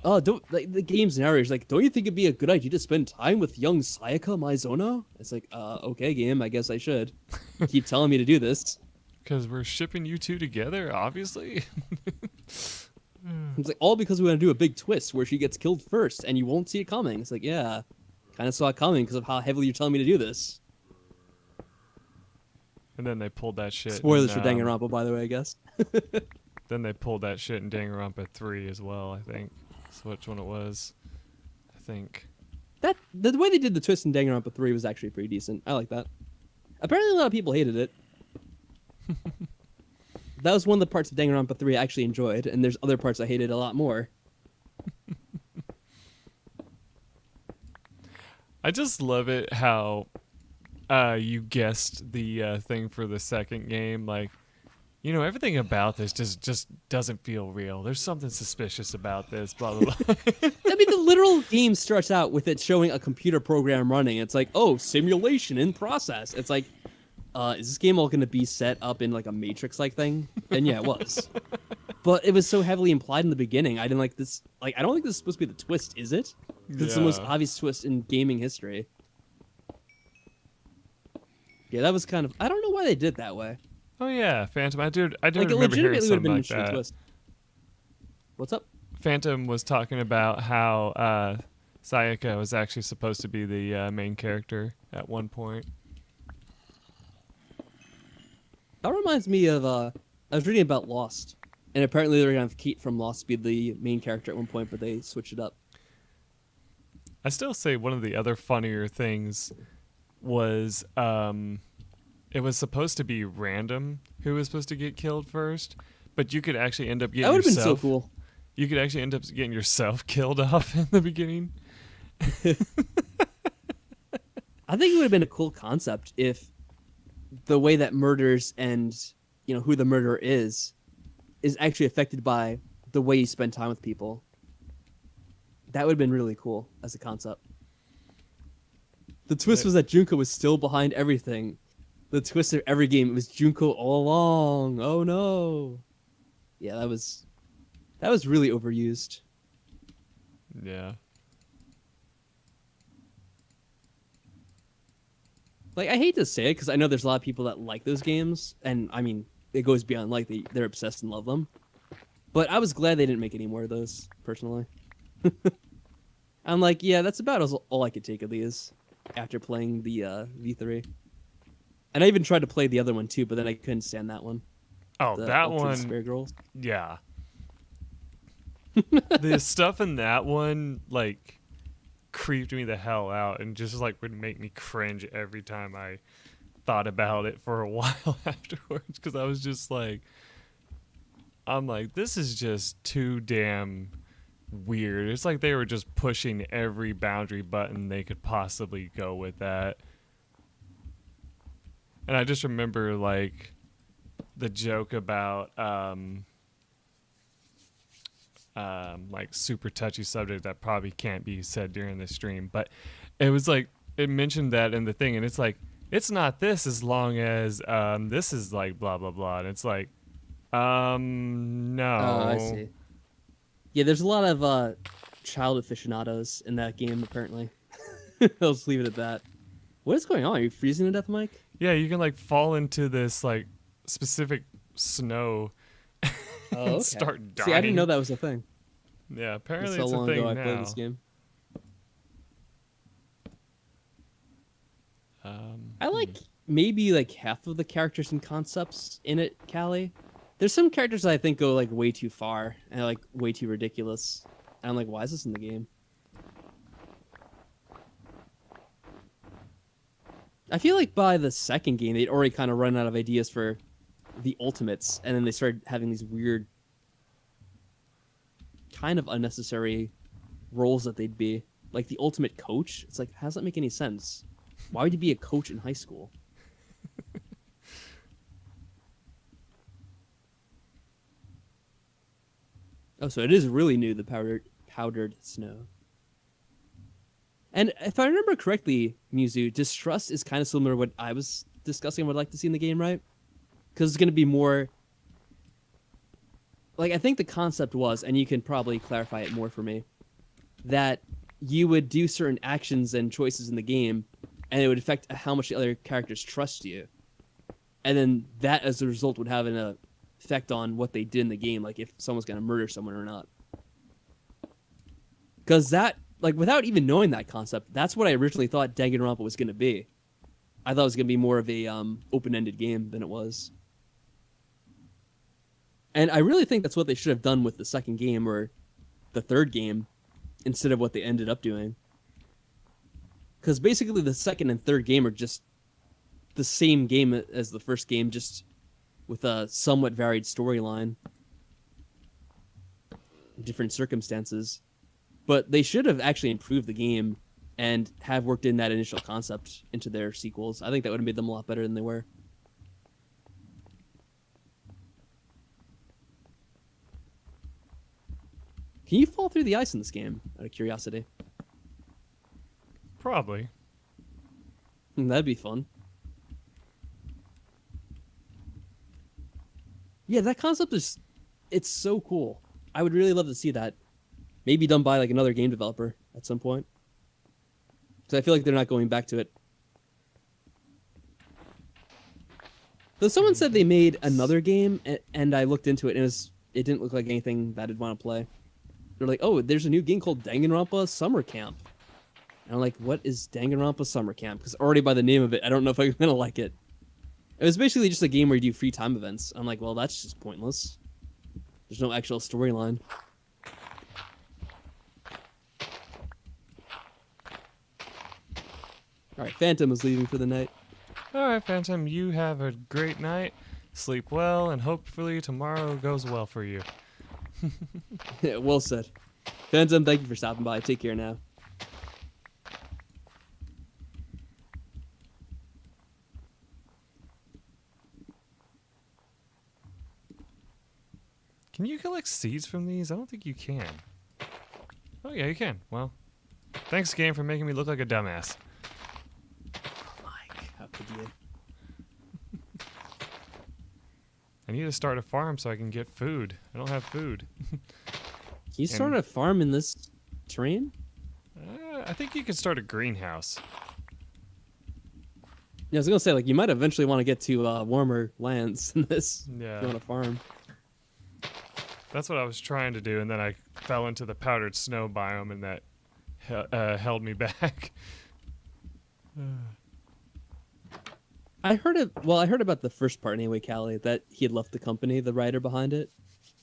don't like the game's narrator's like, don't you think it'd be a good idea to spend time with young Sayaka Maizono? It's like, okay, game, I guess I should. Keep telling me to do this. Because we're shipping you two together, obviously. It's like all because we want to do a big twist where she gets killed first and you won't see it coming. It's like, yeah, kind of saw it coming because of how heavily you're telling me to do this. And then they pulled that shit. Spoilers for in, Danganronpa, by the way, I guess. Then they pulled that shit in Danganronpa 3 as well, I think. That's which one it was. I think. The way they did the twist in Danganronpa 3 was actually pretty decent. I like that. Apparently, a lot of people hated it. That was one of the parts of Danganronpa 3 I actually enjoyed, and there's other parts I hated a lot more. I just love it how you guessed the thing for the second game. Like, you know, everything about this just doesn't feel real. There's something suspicious about this, blah, blah, blah. I mean, the literal game starts out with it showing a computer program running. It's like, oh, simulation in process. It's like, is this game all going to be set up in like a Matrix-like thing? And yeah, it was. But it was so heavily implied in the beginning. I didn't like this. Like, I don't think this is supposed to be the twist, is it? 'Cause it's the most obvious twist in gaming history. Yeah, that was kind of. I don't know why they did it that way. Oh yeah, Phantom. I do Like, it remember hearing legitimately would have something been an like interesting that. twist. What's up? Phantom was talking about how Sayaka was actually supposed to be the main character at one point. That reminds me of. I was reading about Lost, and apparently they were gonna have Kate from Lost be the main character at one point, but they switched it up. I still say one of the other funnier things was it was supposed to be random who was supposed to get killed first, but you could actually end up getting That would have been so yourself. cool. You could actually end up getting yourself killed off in the beginning. I think it would have been a cool concept if the way that murders and who the murderer is actually affected by the way you spend time with people. That would have been really cool as a concept. The twist was that Junko was still behind everything. The twist of every game was Junko all along. Oh no. Yeah, that was really overused. Yeah. Like, I hate to say it because I know there's a lot of people that like those games, and I mean, it goes beyond like they're obsessed and love them. But I was glad they didn't make any more of those, personally. I'm like, yeah, that's about all I could take of these after playing the V3. And I even tried to play the other one too, but then I couldn't stand that one. Oh, The that Ultimate one. Spare Girls. Yeah. The stuff in that one, like, creeped me the hell out and just, like, would make me cringe every time I thought about it for a while afterwards. Because I was just like, I'm like, this is just too damn weird. It's like they were just pushing every boundary button they could possibly go with that. And I just remember, like, the joke about like super touchy subject that probably can't be said during the stream, but it was like it mentioned that in the thing, and it's like it's not this as long as this is like blah blah blah, and it's like no. Oh, I see. Yeah, there's a lot of child aficionados in that game, apparently. I'll just leave it at that. What is going on? Are you freezing to death, Mike? Yeah, you can like fall into this like specific snow and Oh, okay. start dying. See, I didn't know that was a thing. Yeah, apparently That's it's so a long thing ago I now. played this game. I like maybe like half of the characters and concepts in it, Callie. There's some characters that I think go like way too far and like way too ridiculous. And I'm like, why is this in the game? I feel like by the second game, they'd already kind of run out of ideas for the ultimates, and then they started having these weird, kind of unnecessary roles that they'd be. Like the ultimate coach. It's like, how does that make any sense? Why would you be a coach in high school? Oh, so it is really new, the powdered snow. And if I remember correctly, Mizu, Distrust is kind of similar to what I was discussing and would like to see in the game, right? Because it's going to be more... Like, I think the concept was, and you can probably clarify it more for me, that you would do certain actions and choices in the game, and it would affect how much the other characters trust you. And then that, as a result, would have an effect on what they did in the game, like if someone's going to murder someone or not. Because that, like, without even knowing that concept, that's what I originally thought Danganronpa was going to be. I thought it was going to be more of a open-ended game than it was. And I really think that's what they should have done with the second game or the third game instead of what they ended up doing. Because basically the second and third game are just the same game as the first game, just with a somewhat varied storyline, different circumstances. But they should have actually improved the game and have worked in that initial concept into their sequels. I think that would have made them a lot better than they were. Can you fall through the ice in this game, out of curiosity? Probably. That'd be fun. Yeah, that concept is... It's so cool. I would really love to see that. Maybe done by like another game developer at some point. Because I feel like they're not going back to it. Though someone said they made another game, and I looked into it, and it didn't look like anything that I'd want to play. They're like, oh, there's a new game called Danganronpa Summer Camp. And I'm like, what is Danganronpa Summer Camp? Because already by the name of it, I don't know if I'm going to like it. It was basically just a game where you do free time events. I'm like, well, that's just pointless. There's no actual storyline. All right, Phantom is leaving for the night. All right, Phantom, you have a great night. Sleep well, and hopefully tomorrow goes well for you. Yeah, well said. Phantom, thank you for stopping by. Take care now. Can you collect seeds from these? I don't think you can. Oh, yeah, you can. Well, thanks, game, for making me look like a dumbass. Mike, how could you? I need to start a farm so I can get food. I don't have food. Can you start a farm in this terrain? I think you could start a greenhouse. Yeah, I was gonna say, like, you might eventually want to get to warmer lands than this. Yeah. If you want to farm. That's what I was trying to do, and then I fell into the powdered snow biome, and that held me back. I heard about the first part anyway, Callie, that he had left the company, the writer behind it.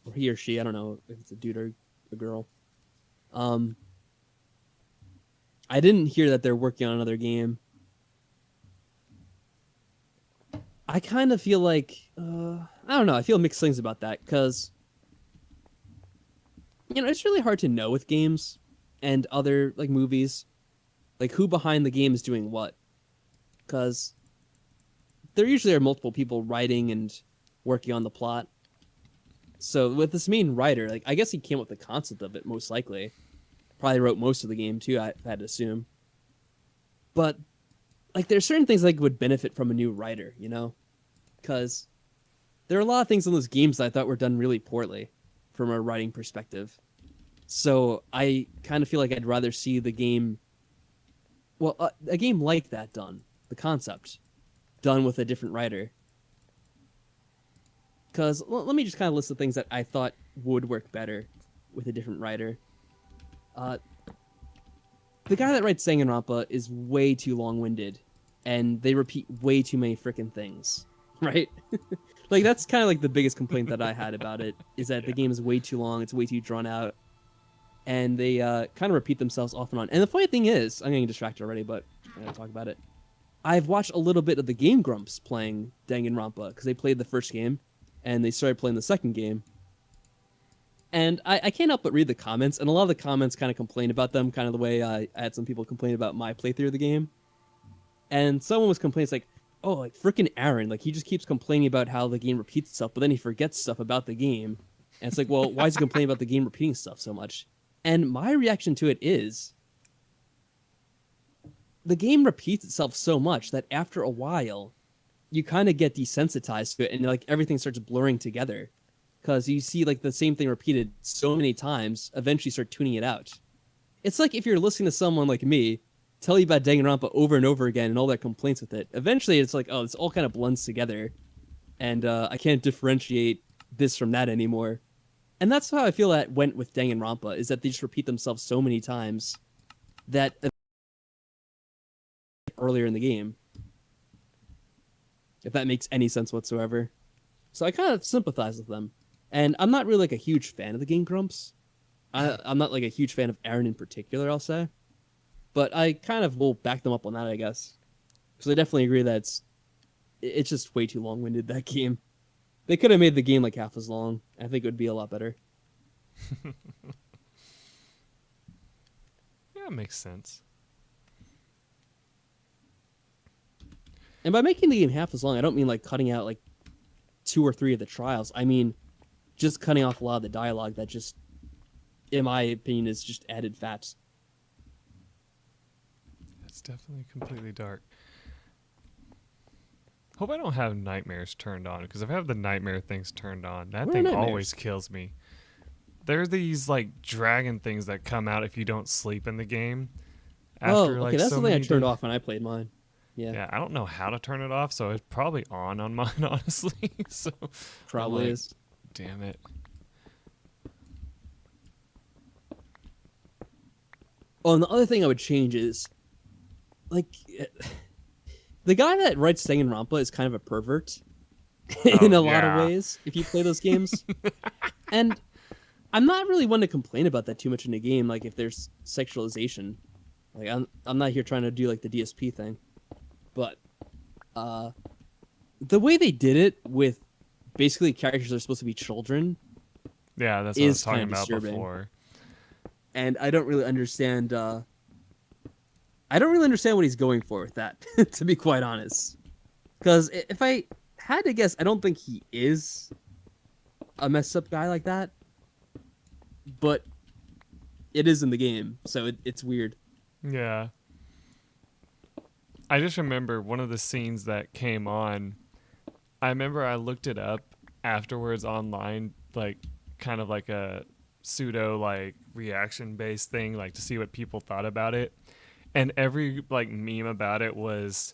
Or he or she, I don't know if it's a dude or a girl. I didn't hear that they're working on another game. I kind of feel like, I don't know, I feel mixed things about that, because, you know, it's really hard to know with games and other, like, movies, like, who behind the game is doing what. Because there usually are multiple people writing and working on the plot. So with this main writer, like, I guess he came up with the concept of it, most likely. Probably wrote most of the game, too, I had to assume. But, like, there's certain things, like, would benefit from a new writer, you know? Because there are a lot of things in those games that I thought were done really poorly from a writing perspective. So I kind of feel like I'd rather see the game... Well, a game like that done, the concept, done with a different writer. Because let me just kind of list the things that I thought would work better with a different writer. The guy that writes Danganronpa is way too long-winded, and they repeat way too many freaking things, right? Like, that's kind of like the biggest complaint that I had about it, is that the game is way too long, it's way too drawn out, and they kind of repeat themselves off and on. And the funny thing is, I'm getting distracted already, but I'm going to talk about it. I've watched a little bit of the Game Grumps playing Danganronpa, because they played the first game, and they started playing the second game. And I can't help but read the comments, and a lot of the comments kind of complain about them, kind of the way I had some people complain about my playthrough of the game. And someone was complaining, it's like, oh, like, frickin' Aaron, like, he just keeps complaining about how the game repeats itself, but then he forgets stuff about the game. And it's like, well, why is he complaining about the game repeating stuff so much? And my reaction to it is, the game repeats itself so much that after a while, you kind of get desensitized to it, and, like, everything starts blurring together. Because you see, like, the same thing repeated so many times, eventually you start tuning it out. It's like if you're listening to someone like me tell you about Danganronpa over and over again and all their complaints with it. Eventually it's like, oh, this all kind of blends together. And I can't differentiate this from that anymore. And that's how I feel that went with Danganronpa, is that they just repeat themselves so many times that earlier in the game, if that makes any sense whatsoever. So I kind of sympathize with them. And I'm not really like a huge fan of the Game Grumps. I'm not like a huge fan of Aaron in particular, I'll say. But I kind of will back them up on that, I guess. Because I definitely agree that it's just way too long-winded, that game. They could have made the game like half as long. I think it would be a lot better. Yeah, it makes sense. And by making the game half as long, I don't mean like cutting out like 2 or 3 of the trials. I mean just cutting off a lot of the dialogue that just, in my opinion, is just added fat. It's definitely completely dark. Hope I don't have nightmares turned on, because if I have the nightmare things turned on, that What are thing nightmares? always kills me. There's these like dragon things that come out if you don't sleep in the game. Oh, After okay, like that's so something I many turned days. off when I played mine. Yeah, Yeah, I don't know how to turn it off, so it's probably on mine, honestly. So probably like, is. damn it. Oh, and the other thing I would change is, like, the guy that writes Danganronpa is kind of a pervert in a lot of yeah. ways, if you play those games. And I'm not really one to complain about that too much in a game, like if there's sexualization. Like I'm not here trying to do like the DSP thing. But the way they did it with basically characters that are supposed to be children, Yeah, that's what I was is talking kind of about disturbing. before. and I don't really understand what he's going for with that, to be quite honest. Because if I had to guess, I don't think he is a messed up guy like that. But it is in the game, so it's weird. Yeah. I just remember one of the scenes that came on. I remember I looked it up afterwards online, like kind of like a pseudo like reaction based thing, like to see what people thought about it. And every like meme about it was,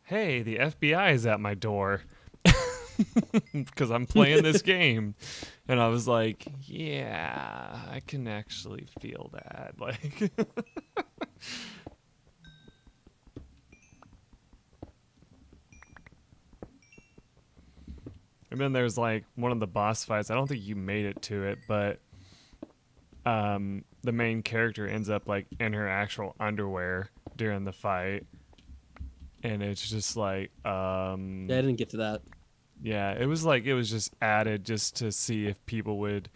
"Hey, the FBI is at my door." Because I'm playing this game. And I was like, yeah, I can actually feel that. Like, and then there's like one of the boss fights. I don't think you made it to it, but the main character ends up like in her actual underwear during the fight. And it's just like, Yeah, I didn't get to that. yeah, it was just added just to see if people would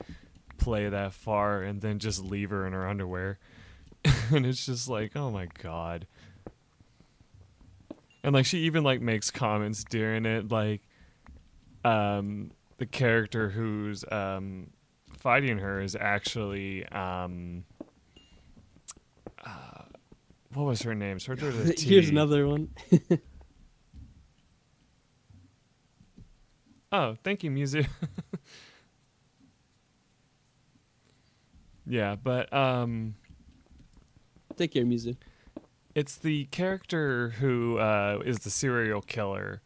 play that far and then just leave her in her underwear. And it's just like, oh my god. And like she even like makes comments during it, like the character who's fighting her is actually what was her name? Started with a T. Here's another one. Oh, thank you, music. Yeah, but Take care, music. it's the character who is the serial killer.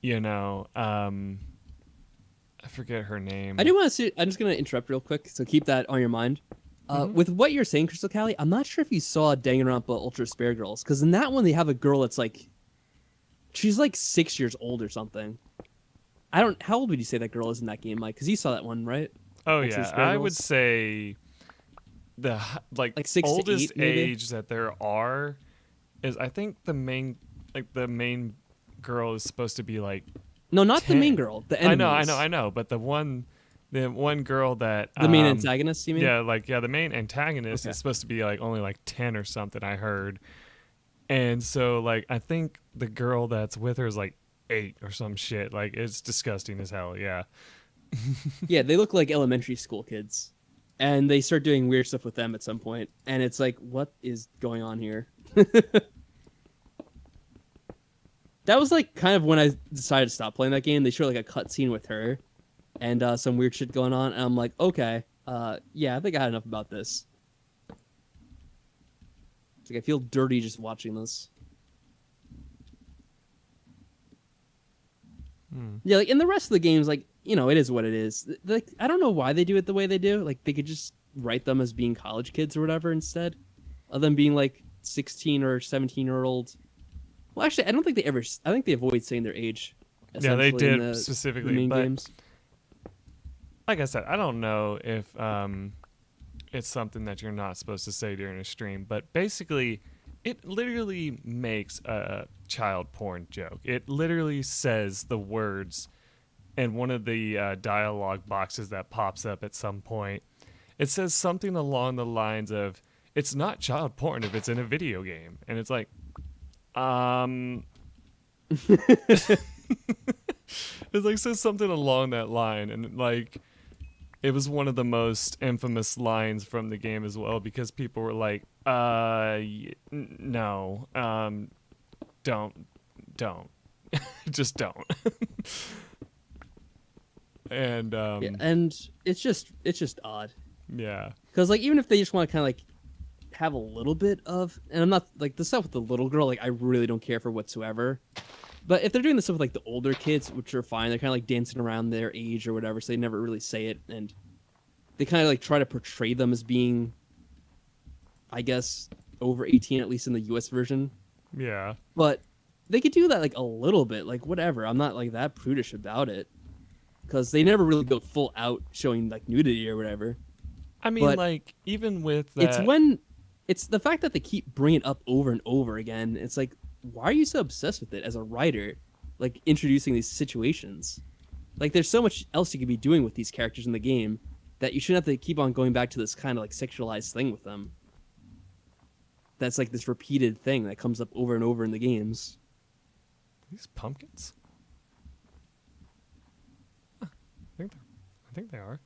You know, I forget her name. I do want to see. I'm just gonna interrupt real quick, so keep that on your mind. Mhm. With what you're saying, Crystal Callie, I'm not sure if you saw Danganronpa Ultra Spare Girls, because in that one they have a girl that's like, she's like 6 years old or something. I don't. How old would you say that girl is in that game, Mike? Because you saw that one, right? Oh Ultra yeah, Spare I Girls? would say the like, Like 6 to oldest 8, maybe? age that there are is I think the main girl is supposed to be like No, not the 10. main girl. The I enemies. know, but the one girl that The main antagonist, you mean? yeah, the main antagonist Okay. is supposed to be like only like 10 or something, I heard. And so like I think the girl that's with her is like 8 or some shit. Like it's disgusting as hell. Yeah. Yeah, they look like elementary school kids. And they start doing weird stuff with them at some point. And it's like, what is going on here? That was like kind of when I decided to stop playing that game. They showed like a cutscene with her and some weird shit going on. And I'm like, okay, yeah, I think I had enough about this. It's like I feel dirty just watching this. Hmm. Yeah, like in the rest of the games, like you know, it is what it is. Like, I don't know why they do it the way they do. Like, they could just write them as being college kids or whatever instead of them being like 16 or 17-year-old. Well, actually, I don't think they ever. I think they avoid saying their age. Yeah, they essentially, in did the specifically, main but games. like I said, I don't know if it's something that you're not supposed to say during a stream, but basically, it literally makes a child porn joke. It literally says the words in one of the dialogue boxes that pops up at some point. It says something along the lines of, "It's not child porn if it's in a video game," and it's like, it's like says something along that line, and like it was one of the most infamous lines from the game as well, because people were like, no, don't, just don't." And Yeah, and it's just odd yeah, because like even if they just want to kind of like have a little bit of, and I'm not like the stuff with the little girl, like I really don't care for whatsoever. But if they're doing this stuff with like the older kids, which are fine, they're kind of like dancing around their age or whatever, so they never really say it, and they kind of like try to portray them as being, I guess, over 18, at least in the US version. yeah. But they could do that like a little bit, like whatever. I'm not like that prudish about it because they never really go full out showing like nudity or whatever. I mean, But like even with that, It's the fact that they keep bringing it up over and over again. It's like, why are you so obsessed with it as a writer, like introducing these situations? Like, there's so much else you could be doing with these characters in the game that you shouldn't have to keep on going back to this kind of like sexualized thing with them. That's like this repeated thing that comes up over and over in the games. these pumpkins. Huh, I think they are.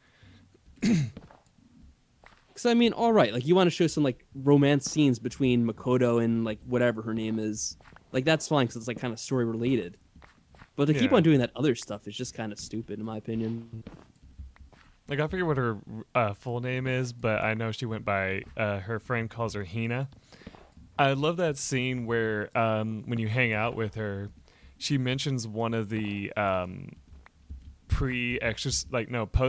Because I mean, all right, like you want to show some like romance scenes between Makoto and like whatever her name is, like that's fine because it's like kind of story related. But to keep Yeah. on doing that other stuff is just kind of stupid, in my opinion. Like I forget what her full name is, but I know she went by her friend calls her Hina. I love that scene where when you hang out with her, she mentions one of the pre-exercise, like no post